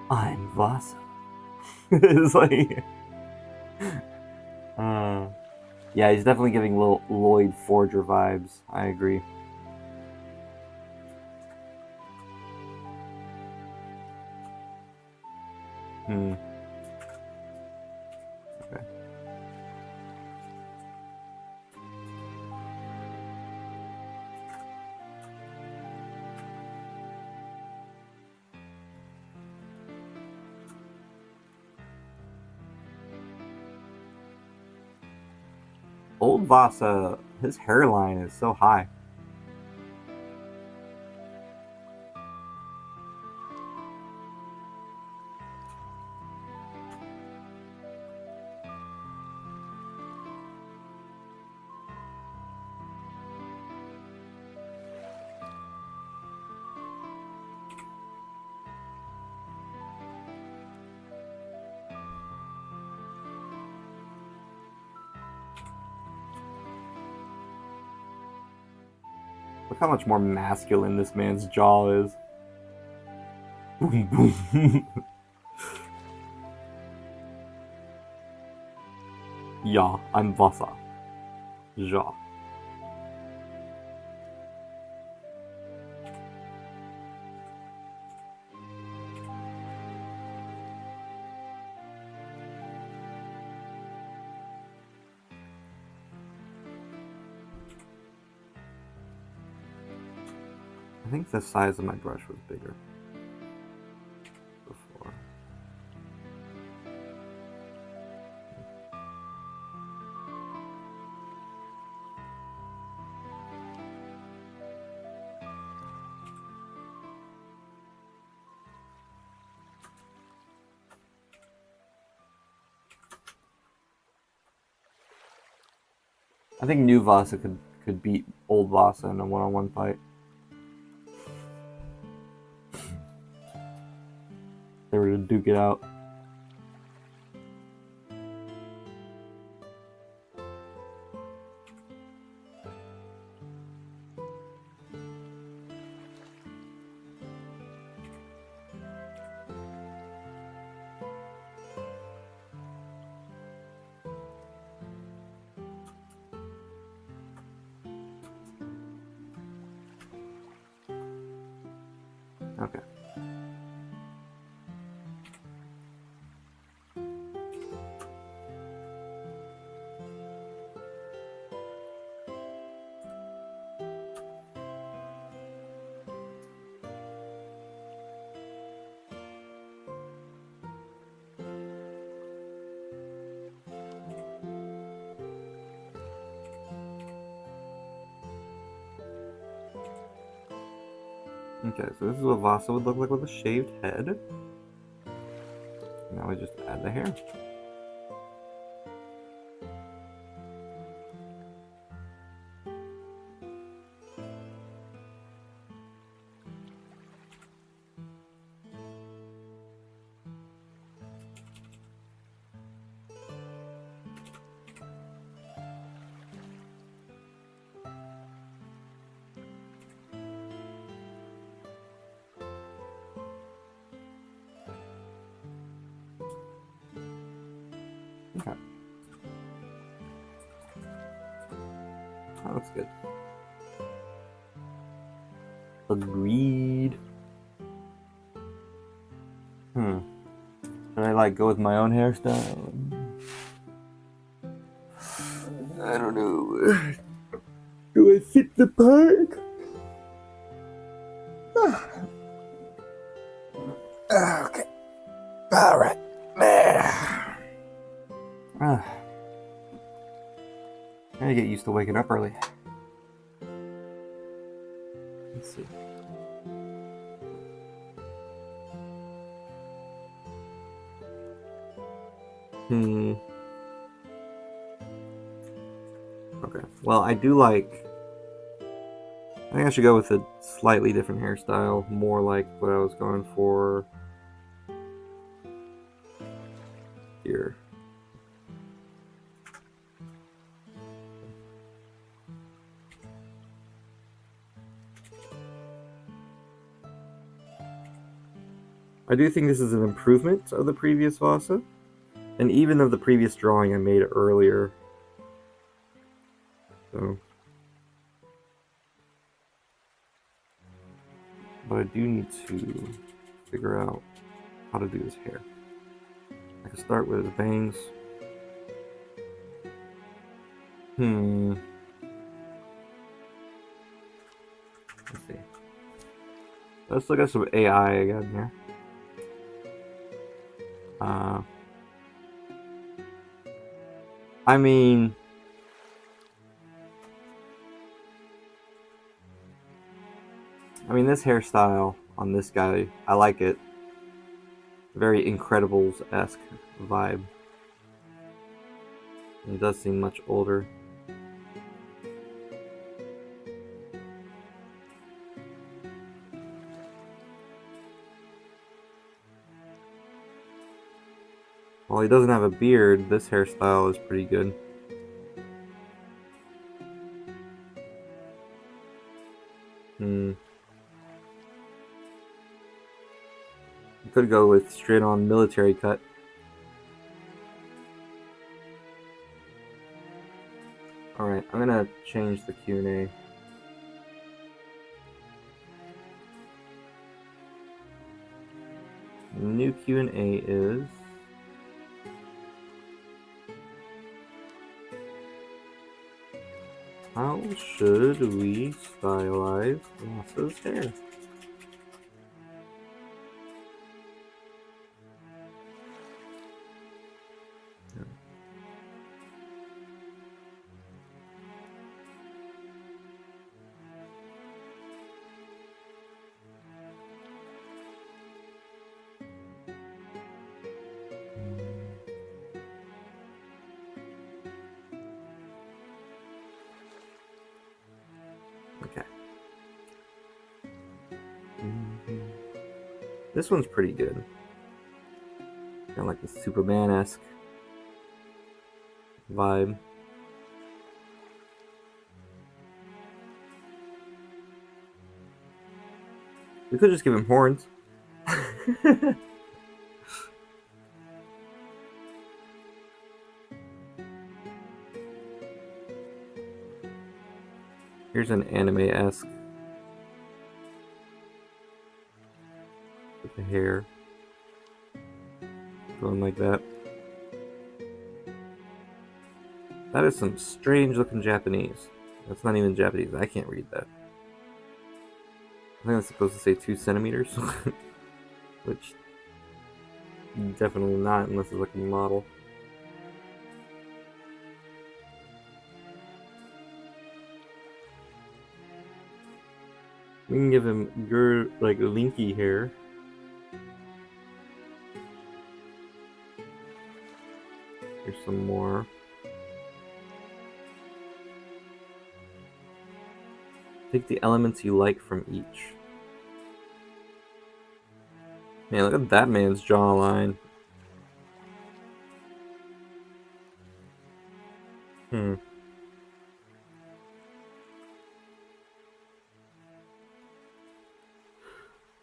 I'm Vassa. It's like... yeah, he's definitely giving Lloyd Forger vibes. I agree. Okay. Old Vassa, his hairline is so high. Look how much more masculine this man's jaw is. Boom, boom. Yeah, I'm Vassa. Ja. I think the size of my brush was bigger before. I think new Vassa could beat old Vassa in a one-on-one fight. They were to duke it out. Okay. Okay, so this is what Vasa would look like with a shaved head. Now we just add the hair. Okay. Oh, that's good. Agreed. Should I like go with my own hairstyle? I don't know. Do I fit the part? Okay. Alright. I gotta get used to waking up early. Let's see. Okay. Well, I do like... I think I should go with a slightly different hairstyle, more like what I was going for here. I do think this is an improvement of the previous Vasa, and even of the previous drawing I made earlier. So, but I do need to figure out how to do his hair. I can start with his bangs. Let's see. Let's look at some AI again here. I mean, this hairstyle on this guy, I like it. Very Incredibles-esque vibe. He does seem much older. While he doesn't have a beard, this hairstyle is pretty good. You could go with straight on military cut. Alright, I'm gonna change the Q&A. New Q&A is... how should we stylize Vasa's hair? Okay. This one's pretty good. Kind of like the Superman-esque vibe. We could just give him horns. Here's an anime-esque with the hair going like that. That is some strange looking Japanese. That's not even Japanese. I can't read that. I think that's supposed to say 2 centimeters, which definitely not unless it's like a model. We can give him your, like, linky hair. Here's some more. Take the elements you like from each. Man, look at that man's jawline.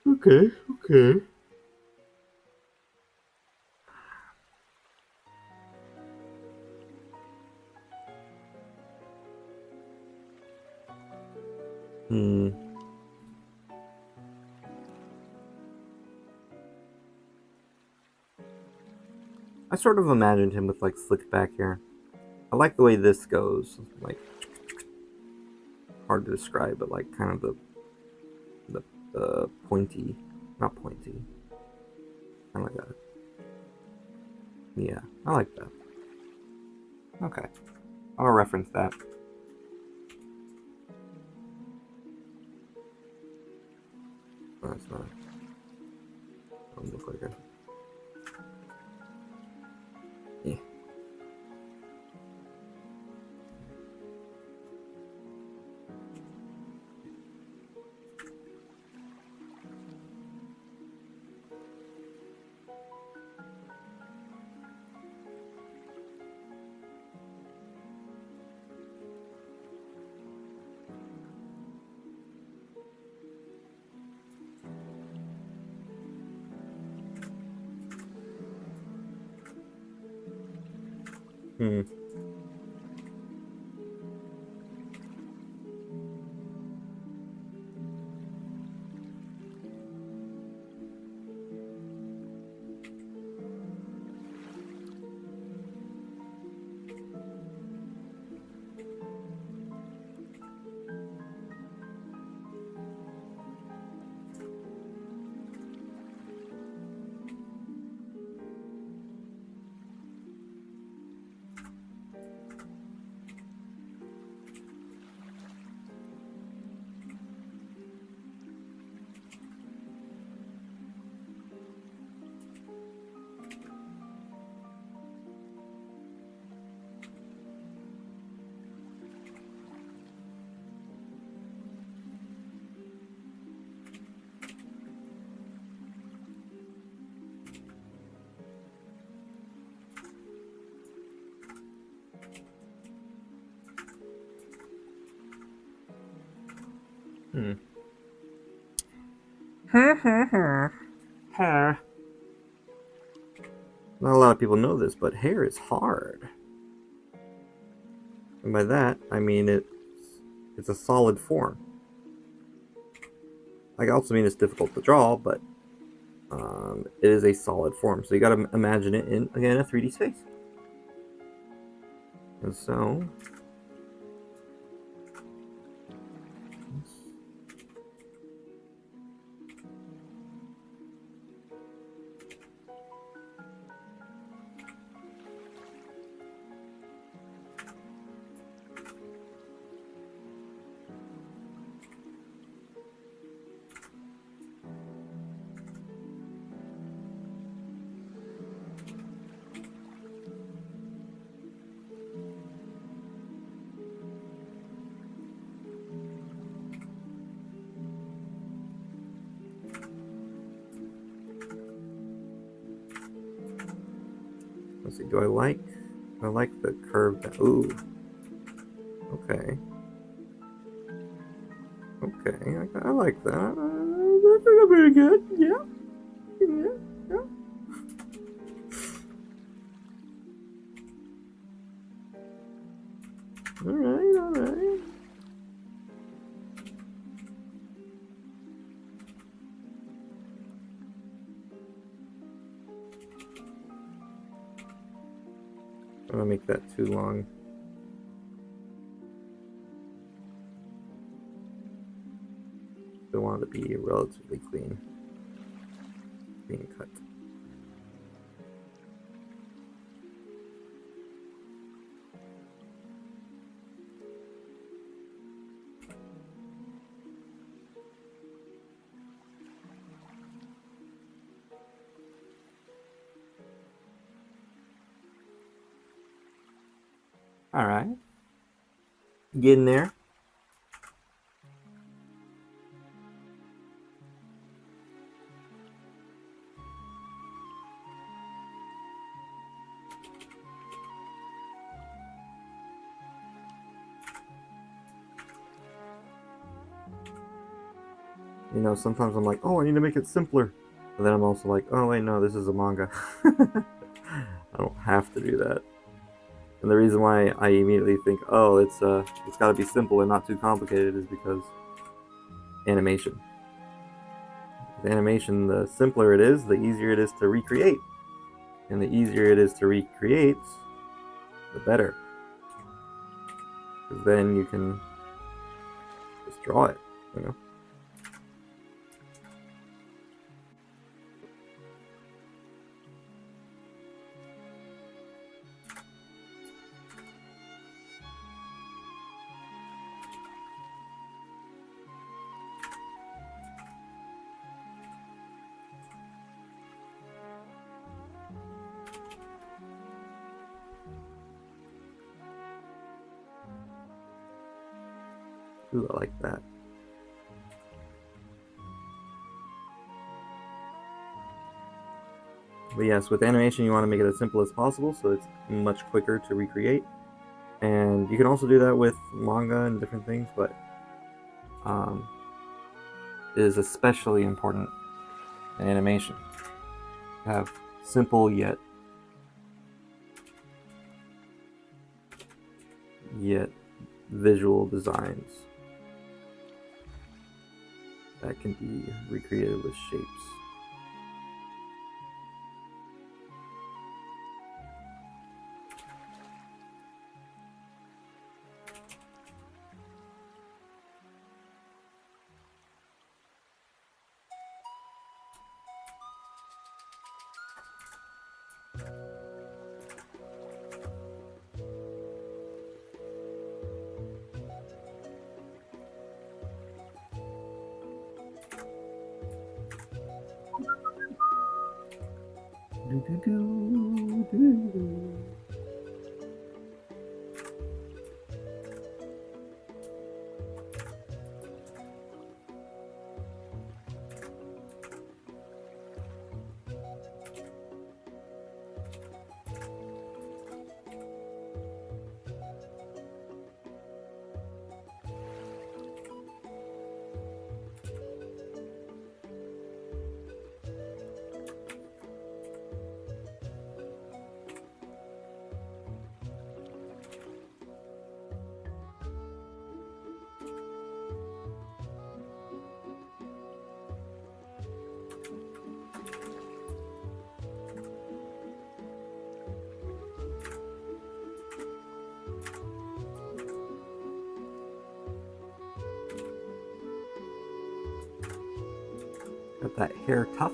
Okay. I sort of imagined him with, like, slicked back hair. I like the way this goes. Like, hard to describe, but, like, kind of the pointy, not pointy. Kind of like that. Yeah, I like that. Okay, I'll reference that. Oh, that's not. Doesn't look like it. Yeah. Hair. Not a lot of people know this, but hair is hard. And by that, I mean it's a solid form. I also mean it's difficult to draw, but it is a solid form. So you gotta imagine it in, again, a 3D space. And so... Let's see, do I like the curve? Ooh. Okay. Okay, I like that. I think I'm pretty good. Yeah. Alright. I don't want to make that too long. I want it to be relatively clean cut. Alright. Getting there. You know, sometimes I'm like, oh, I need to make it simpler. But then I'm also like, oh, wait, no, this is a manga. I don't have to do that. And the reason why I immediately think, oh, it's got to be simple and not too complicated is because animation. With animation, the simpler it is, the easier it is to recreate. And the easier it is to recreate, the better. Because then you can just draw it, you know? Ooh, I like that. But yes, with animation you want to make it as simple as possible so it's much quicker to recreate. And you can also do that with manga and different things, but it is especially important in animation to have simple yet visual designs that can be recreated with shapes. Got that hair tough.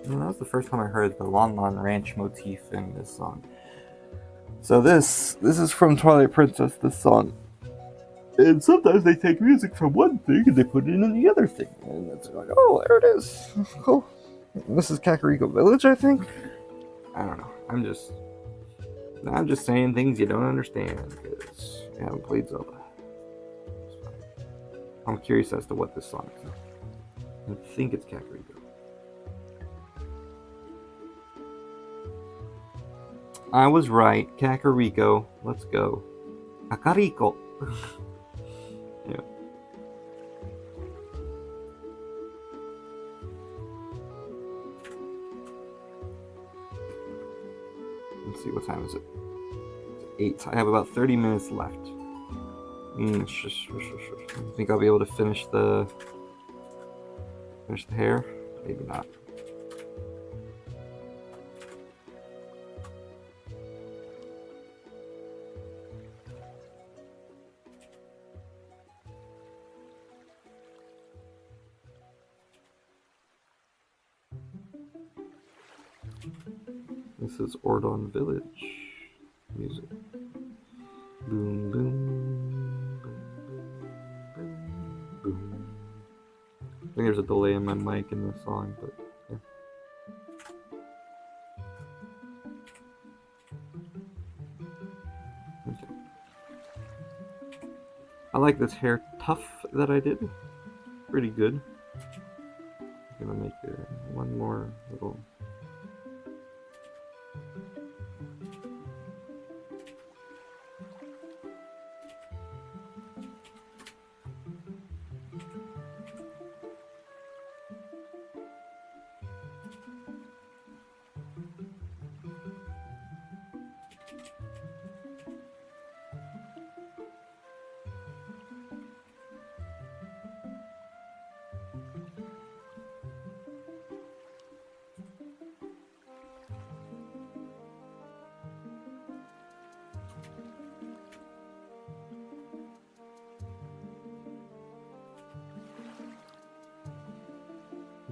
And that was the first time I heard the Lon Lon Ranch motif in this song. So this is from Twilight Princess, this song. And sometimes they take music from one thing and they put it in the other thing. And it's like, oh, there it is. Cool. This is Kakariko Village, I think? I don't know. I'm just saying things you don't understand because you haven't played Zelda. I'm curious as to what this song is. I think it's Kakariko. I was right. Kakariko. Let's go. Kakariko. Yeah. Let's see, what time is it? It's 8. I have about 30 minutes left. I think I'll be able to finish the hair? Maybe not. This is Ordon Village music. Boom, boom, boom, boom, boom. I think there's a delay in my mic in the song, but yeah. Okay. I like this hair tuff that I did. Pretty good. I'm gonna make one more little.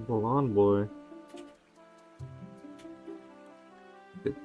Blonde boy. Good.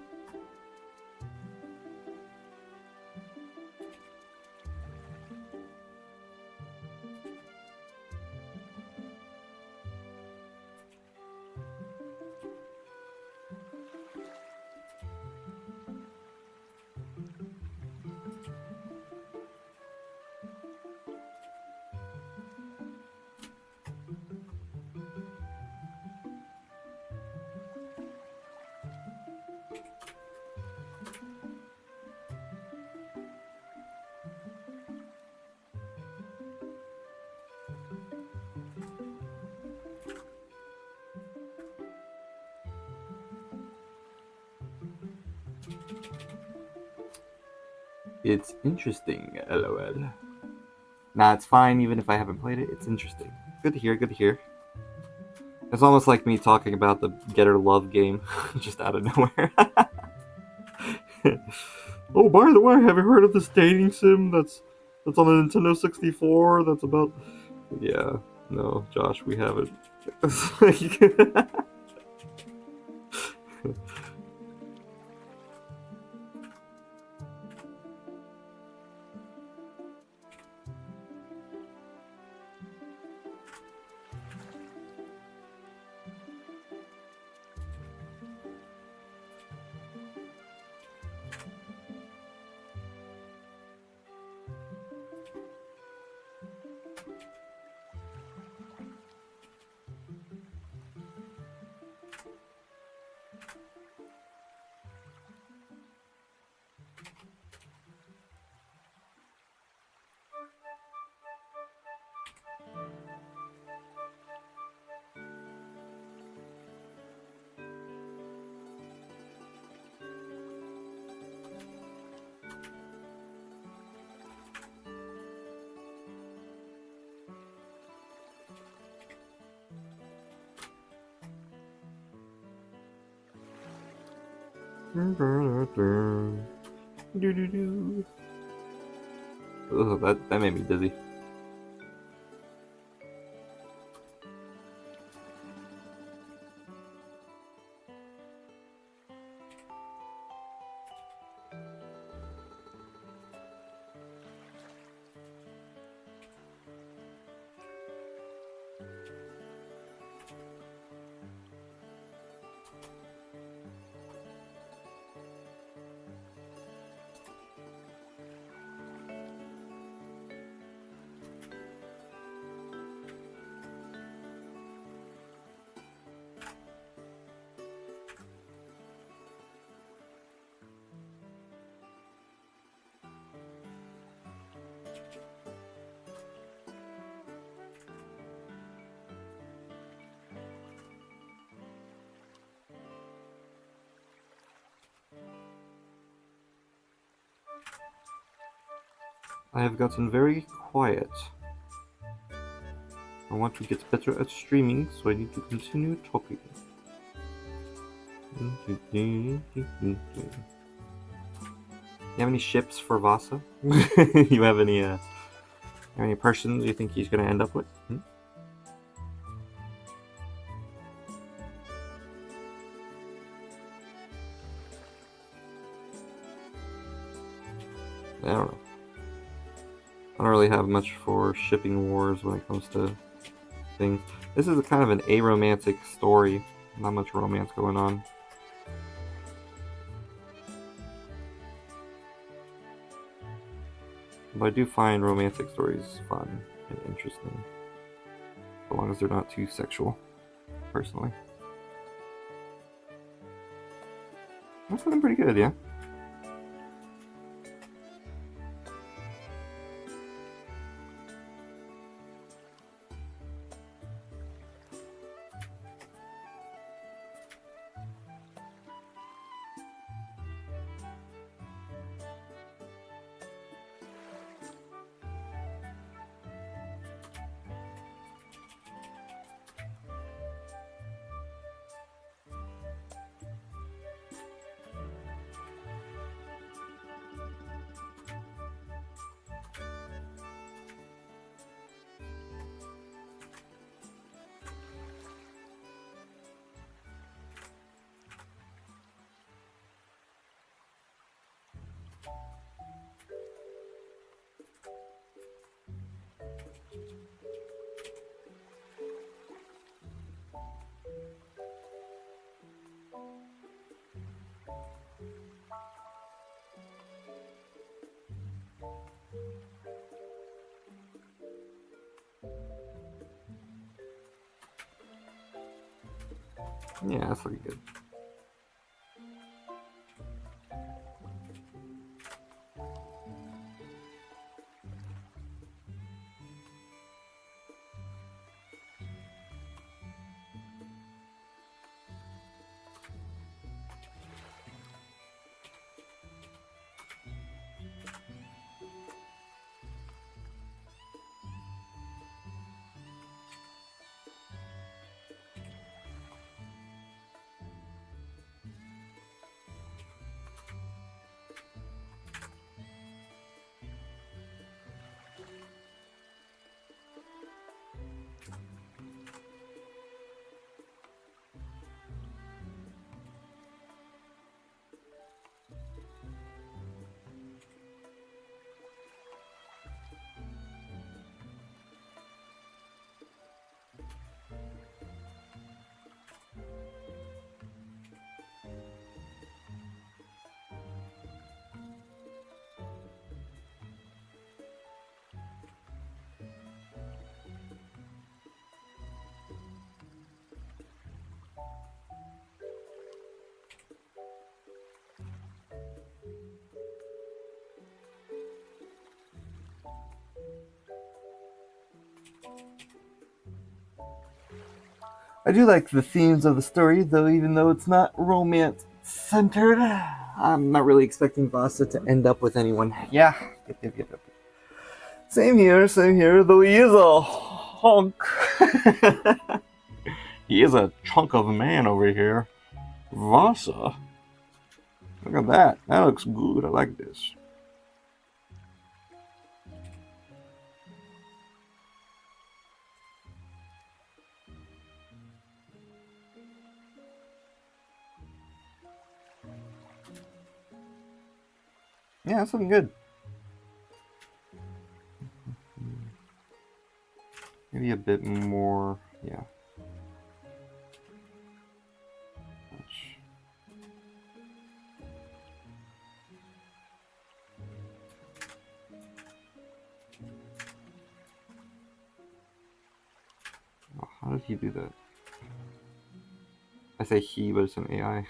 It's interesting, lol. Nah, it's fine even if I haven't played it. It's interesting. Good to hear, good to hear. It's almost like me talking about the Getter Love game just out of nowhere. Oh, by the way, have you heard of this dating sim that's on the Nintendo 64 that's about... Yeah, no, Josh, we haven't. Ugh, that made me dizzy. I have gotten very quiet. I want to get better at streaming, so I need to continue talking. You have any ships for Vassa? You have any persons you think he's gonna end up with? I don't know. I don't really have much for shipping wars when it comes to things. This is a kind of an aromantic story. Not much romance going on. But I do find romantic stories fun and interesting. As long as they're not too sexual, personally. That's looking pretty good, yeah? Yeah, that's pretty good. I do like the themes of the story, though, even though it's not romance-centered. I'm not really expecting Vasa to end up with anyone. Yeah. Yep. Same here, though he is a hunk. He is a chunk of a man over here. Vasa? Look at that. That looks good. I like this. Yeah, that's looking good. Maybe a bit more, yeah. Oh, how did he do that? I say he, but it's an AI.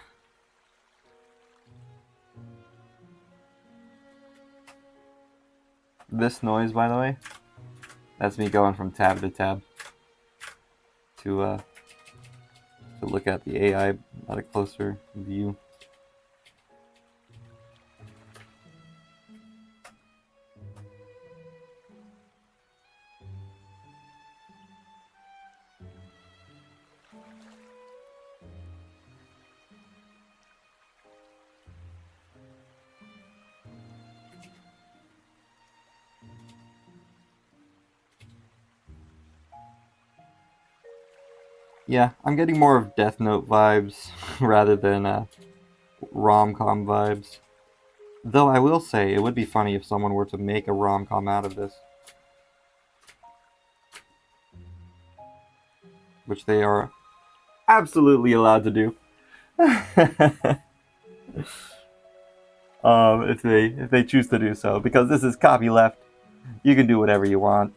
This noise, by the way, that's me going from tab to tab to look at the AI at a closer view. Yeah, I'm getting more of Death Note vibes rather than rom-com vibes. Though I will say, it would be funny if someone were to make a rom-com out of this. Which they are absolutely allowed to do. If they choose to do so. Because this is Copyleft. You can do whatever you want.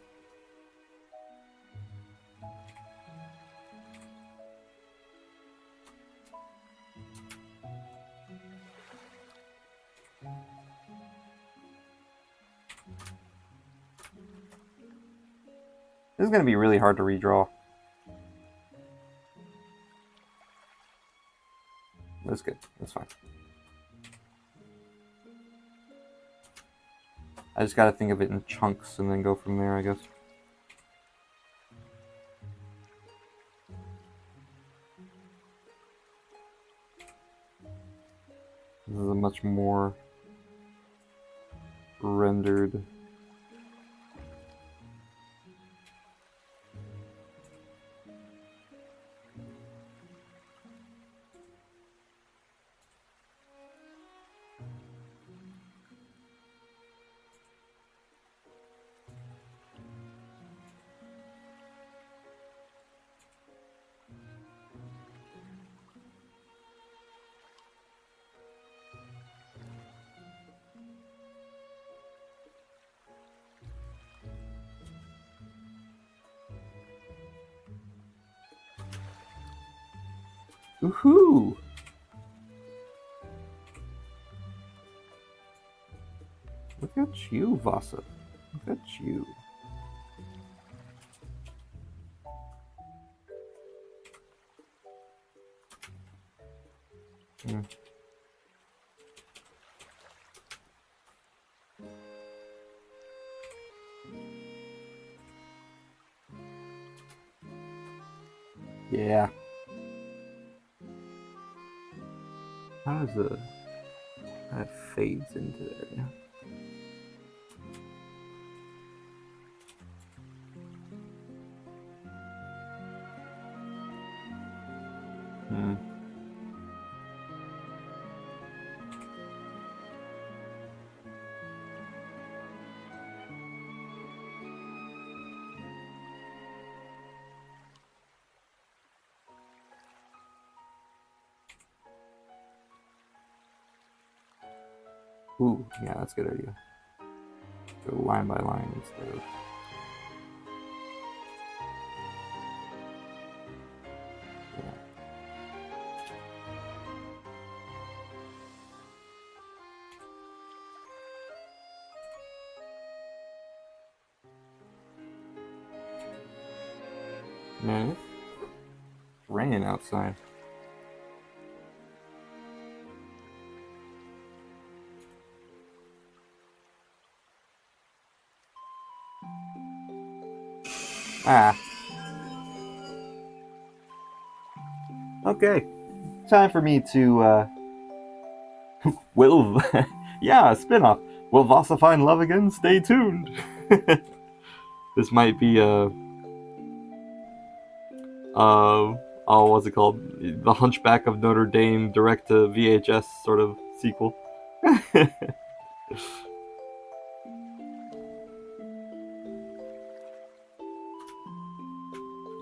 This is going to be really hard to redraw. That's good. That's fine. I just gotta think of it in chunks and then go from there, I guess. This is a much more rendered. Woohoo! Look at you, Vassa. Look at you. Yeah. How does that fades into there? Yeah. Ooh, yeah, that's a good idea. Go line by line instead of. Man, it's raining outside. Ah. Okay. Time for me to, will... yeah, a spin-off. Will Vassa find love again? Stay tuned. This might be oh, what's it called? The Hunchback of Notre Dame direct to VHS sort of sequel.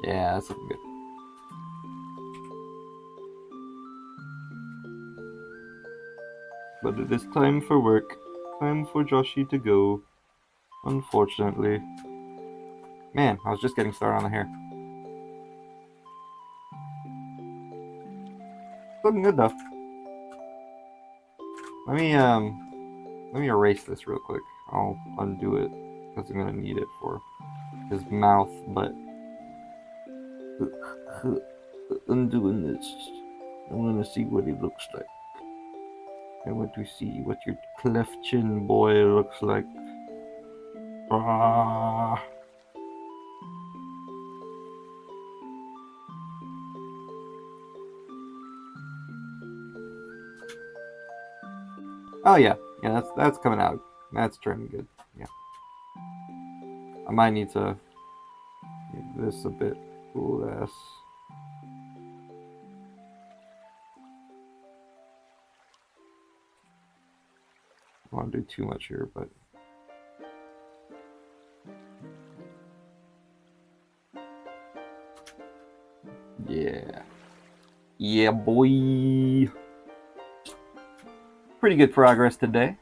Yeah, that's looking good. But it is time for work. Time for Joshi to go. Unfortunately. Man, I was just getting started on the hair. Looking good though. Let me erase this real quick. I'll undo it because I'm gonna need it for his mouth, but undoing this, I want to see what he looks like. I want to see what your cleft chin boy looks like. Ah. Oh yeah, that's coming out. That's turning good. Yeah. I might need to make this a bit less. don't want to do too much here, but yeah. Yeah, boy. Pretty good progress today.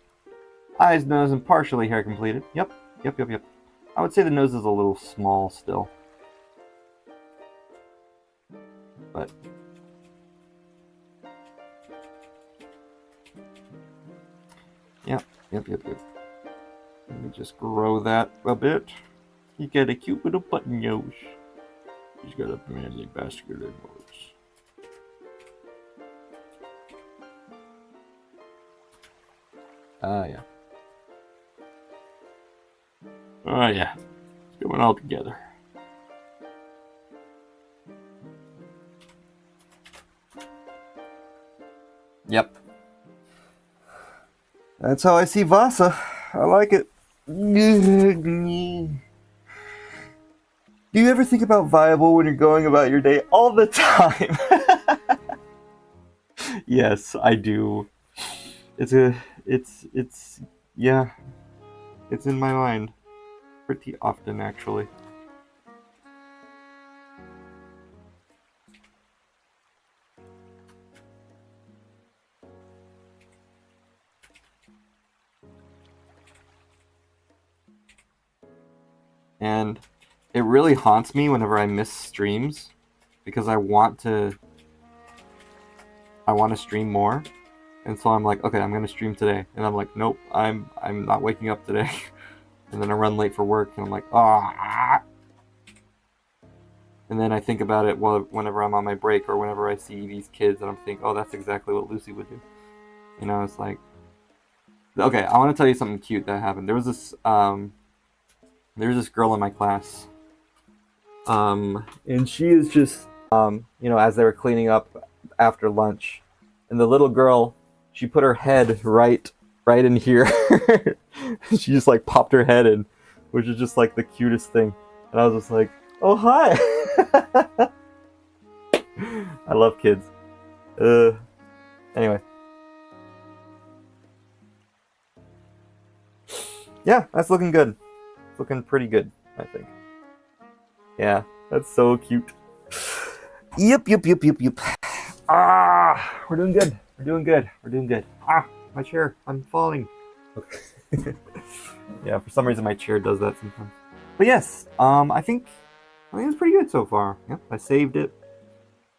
Eyes, nose, and partially hair completed. Yep. I would say the nose is a little small still. But Yep. Let me just grow that a bit. You got a cute little button nose. He's got a manly vascular nose. Ah, yeah. Oh, yeah. It's going all together. Yep. That's how I see Vasa. I like it. Do you ever think about viable when you're going about your day? All the time. Yes, I do. Yeah. It's in my mind. Pretty often, actually. And it really haunts me whenever I miss streams because I want to stream more. And so I'm like, okay, I'm gonna stream today. And I'm like, nope, I'm not waking up today. And then I run late for work and I'm like, ah. And then I think about it whenever I'm on my break or whenever I see these kids and I'm thinking, oh, that's exactly what Lucy would do. You know, it's like, okay, I want to tell you something cute that happened. There was this girl in my class, and she is just, as they were cleaning up after lunch, and the little girl, she put her head right in here. She just like popped her head in, which is just like the cutest thing. And I was just like, oh, hi. I love kids. Anyway. Yeah, that's looking good. It's looking pretty good, I think. Yeah, that's so cute. Yep. Ah, we're doing good. Ah, my chair, I'm falling. Okay. Yeah, for some reason my chair does that sometimes. But yes, I think it's pretty good so far. Yep, I saved it.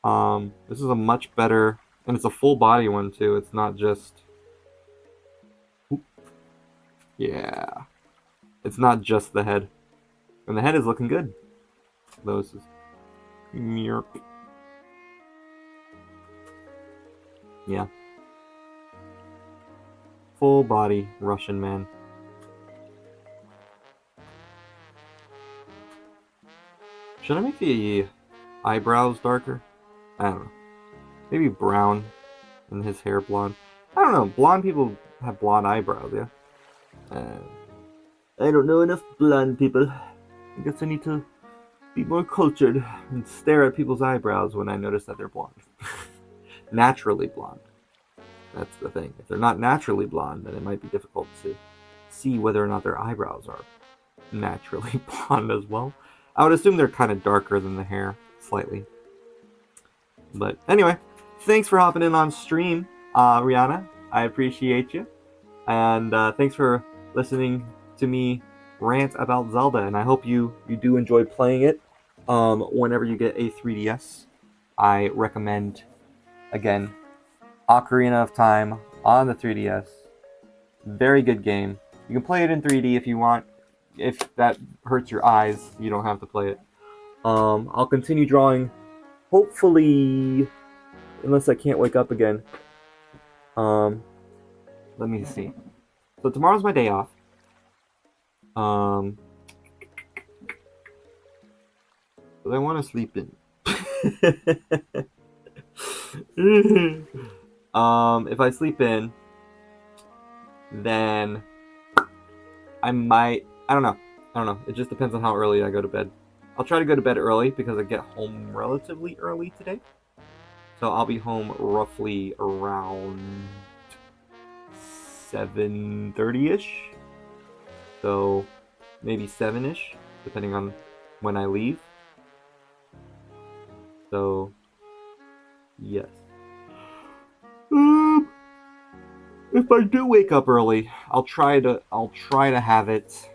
This is a much better, and it's a full body one too. It's not just. Yeah, it's not just the head, and the head is looking good. Those is yeah. Full body Russian man. Should I make the eyebrows darker? I don't know. Maybe brown and his hair blonde. I don't know. Blonde people have blonde eyebrows, yeah? I don't know enough blonde people. I guess I need to be more cultured and stare at people's eyebrows when I notice that they're blonde. Naturally blonde. That's the thing. If they're not naturally blonde, then it might be difficult to see whether or not their eyebrows are naturally blonde as well. I would assume they're kind of darker than the hair, slightly. But anyway, thanks for hopping in on stream, Rihanna. I appreciate you. And thanks for listening to me rant about Zelda. And I hope you do enjoy playing it whenever you get a 3DS. I recommend, again, Ocarina of Time on the 3DS. Very good game. You can play it in 3D if you want. If that hurts your eyes, you don't have to play it. I'll continue drawing, hopefully, unless I can't wake up again. Let me see. So tomorrow's my day off. But I want to sleep in. If I sleep in, then I might. I don't know. It just depends on how early I go to bed. I'll try to go to bed early because I get home relatively early today. So I'll be home roughly around 7:30ish. So maybe 7ish, depending on when I leave. So yes. If I do wake up early, I'll try to have it.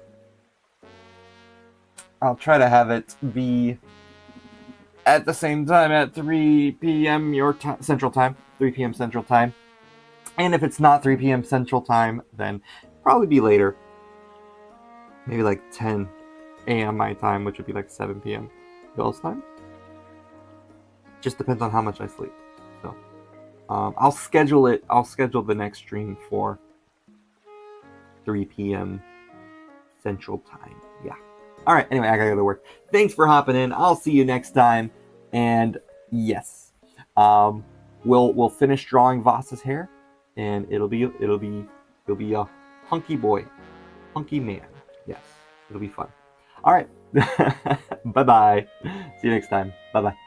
I'll try to have it be at the same time at 3 p.m. your Central Time, 3 p.m. Central Time. And if it's not 3 p.m. Central Time, then probably be later. Maybe like 10 a.m. my time, which would be like 7 p.m. y'all's time. Just depends on how much I sleep. So I'll schedule it. I'll schedule the next stream for 3 p.m. Central Time. Yeah. All right. Anyway, I gotta go to work. Thanks for hopping in. I'll see you next time. And yes, we'll finish drawing Vassa's hair, and it'll be a hunky boy, hunky man. Yes, it'll be fun. All right. Bye bye. See you next time. Bye bye.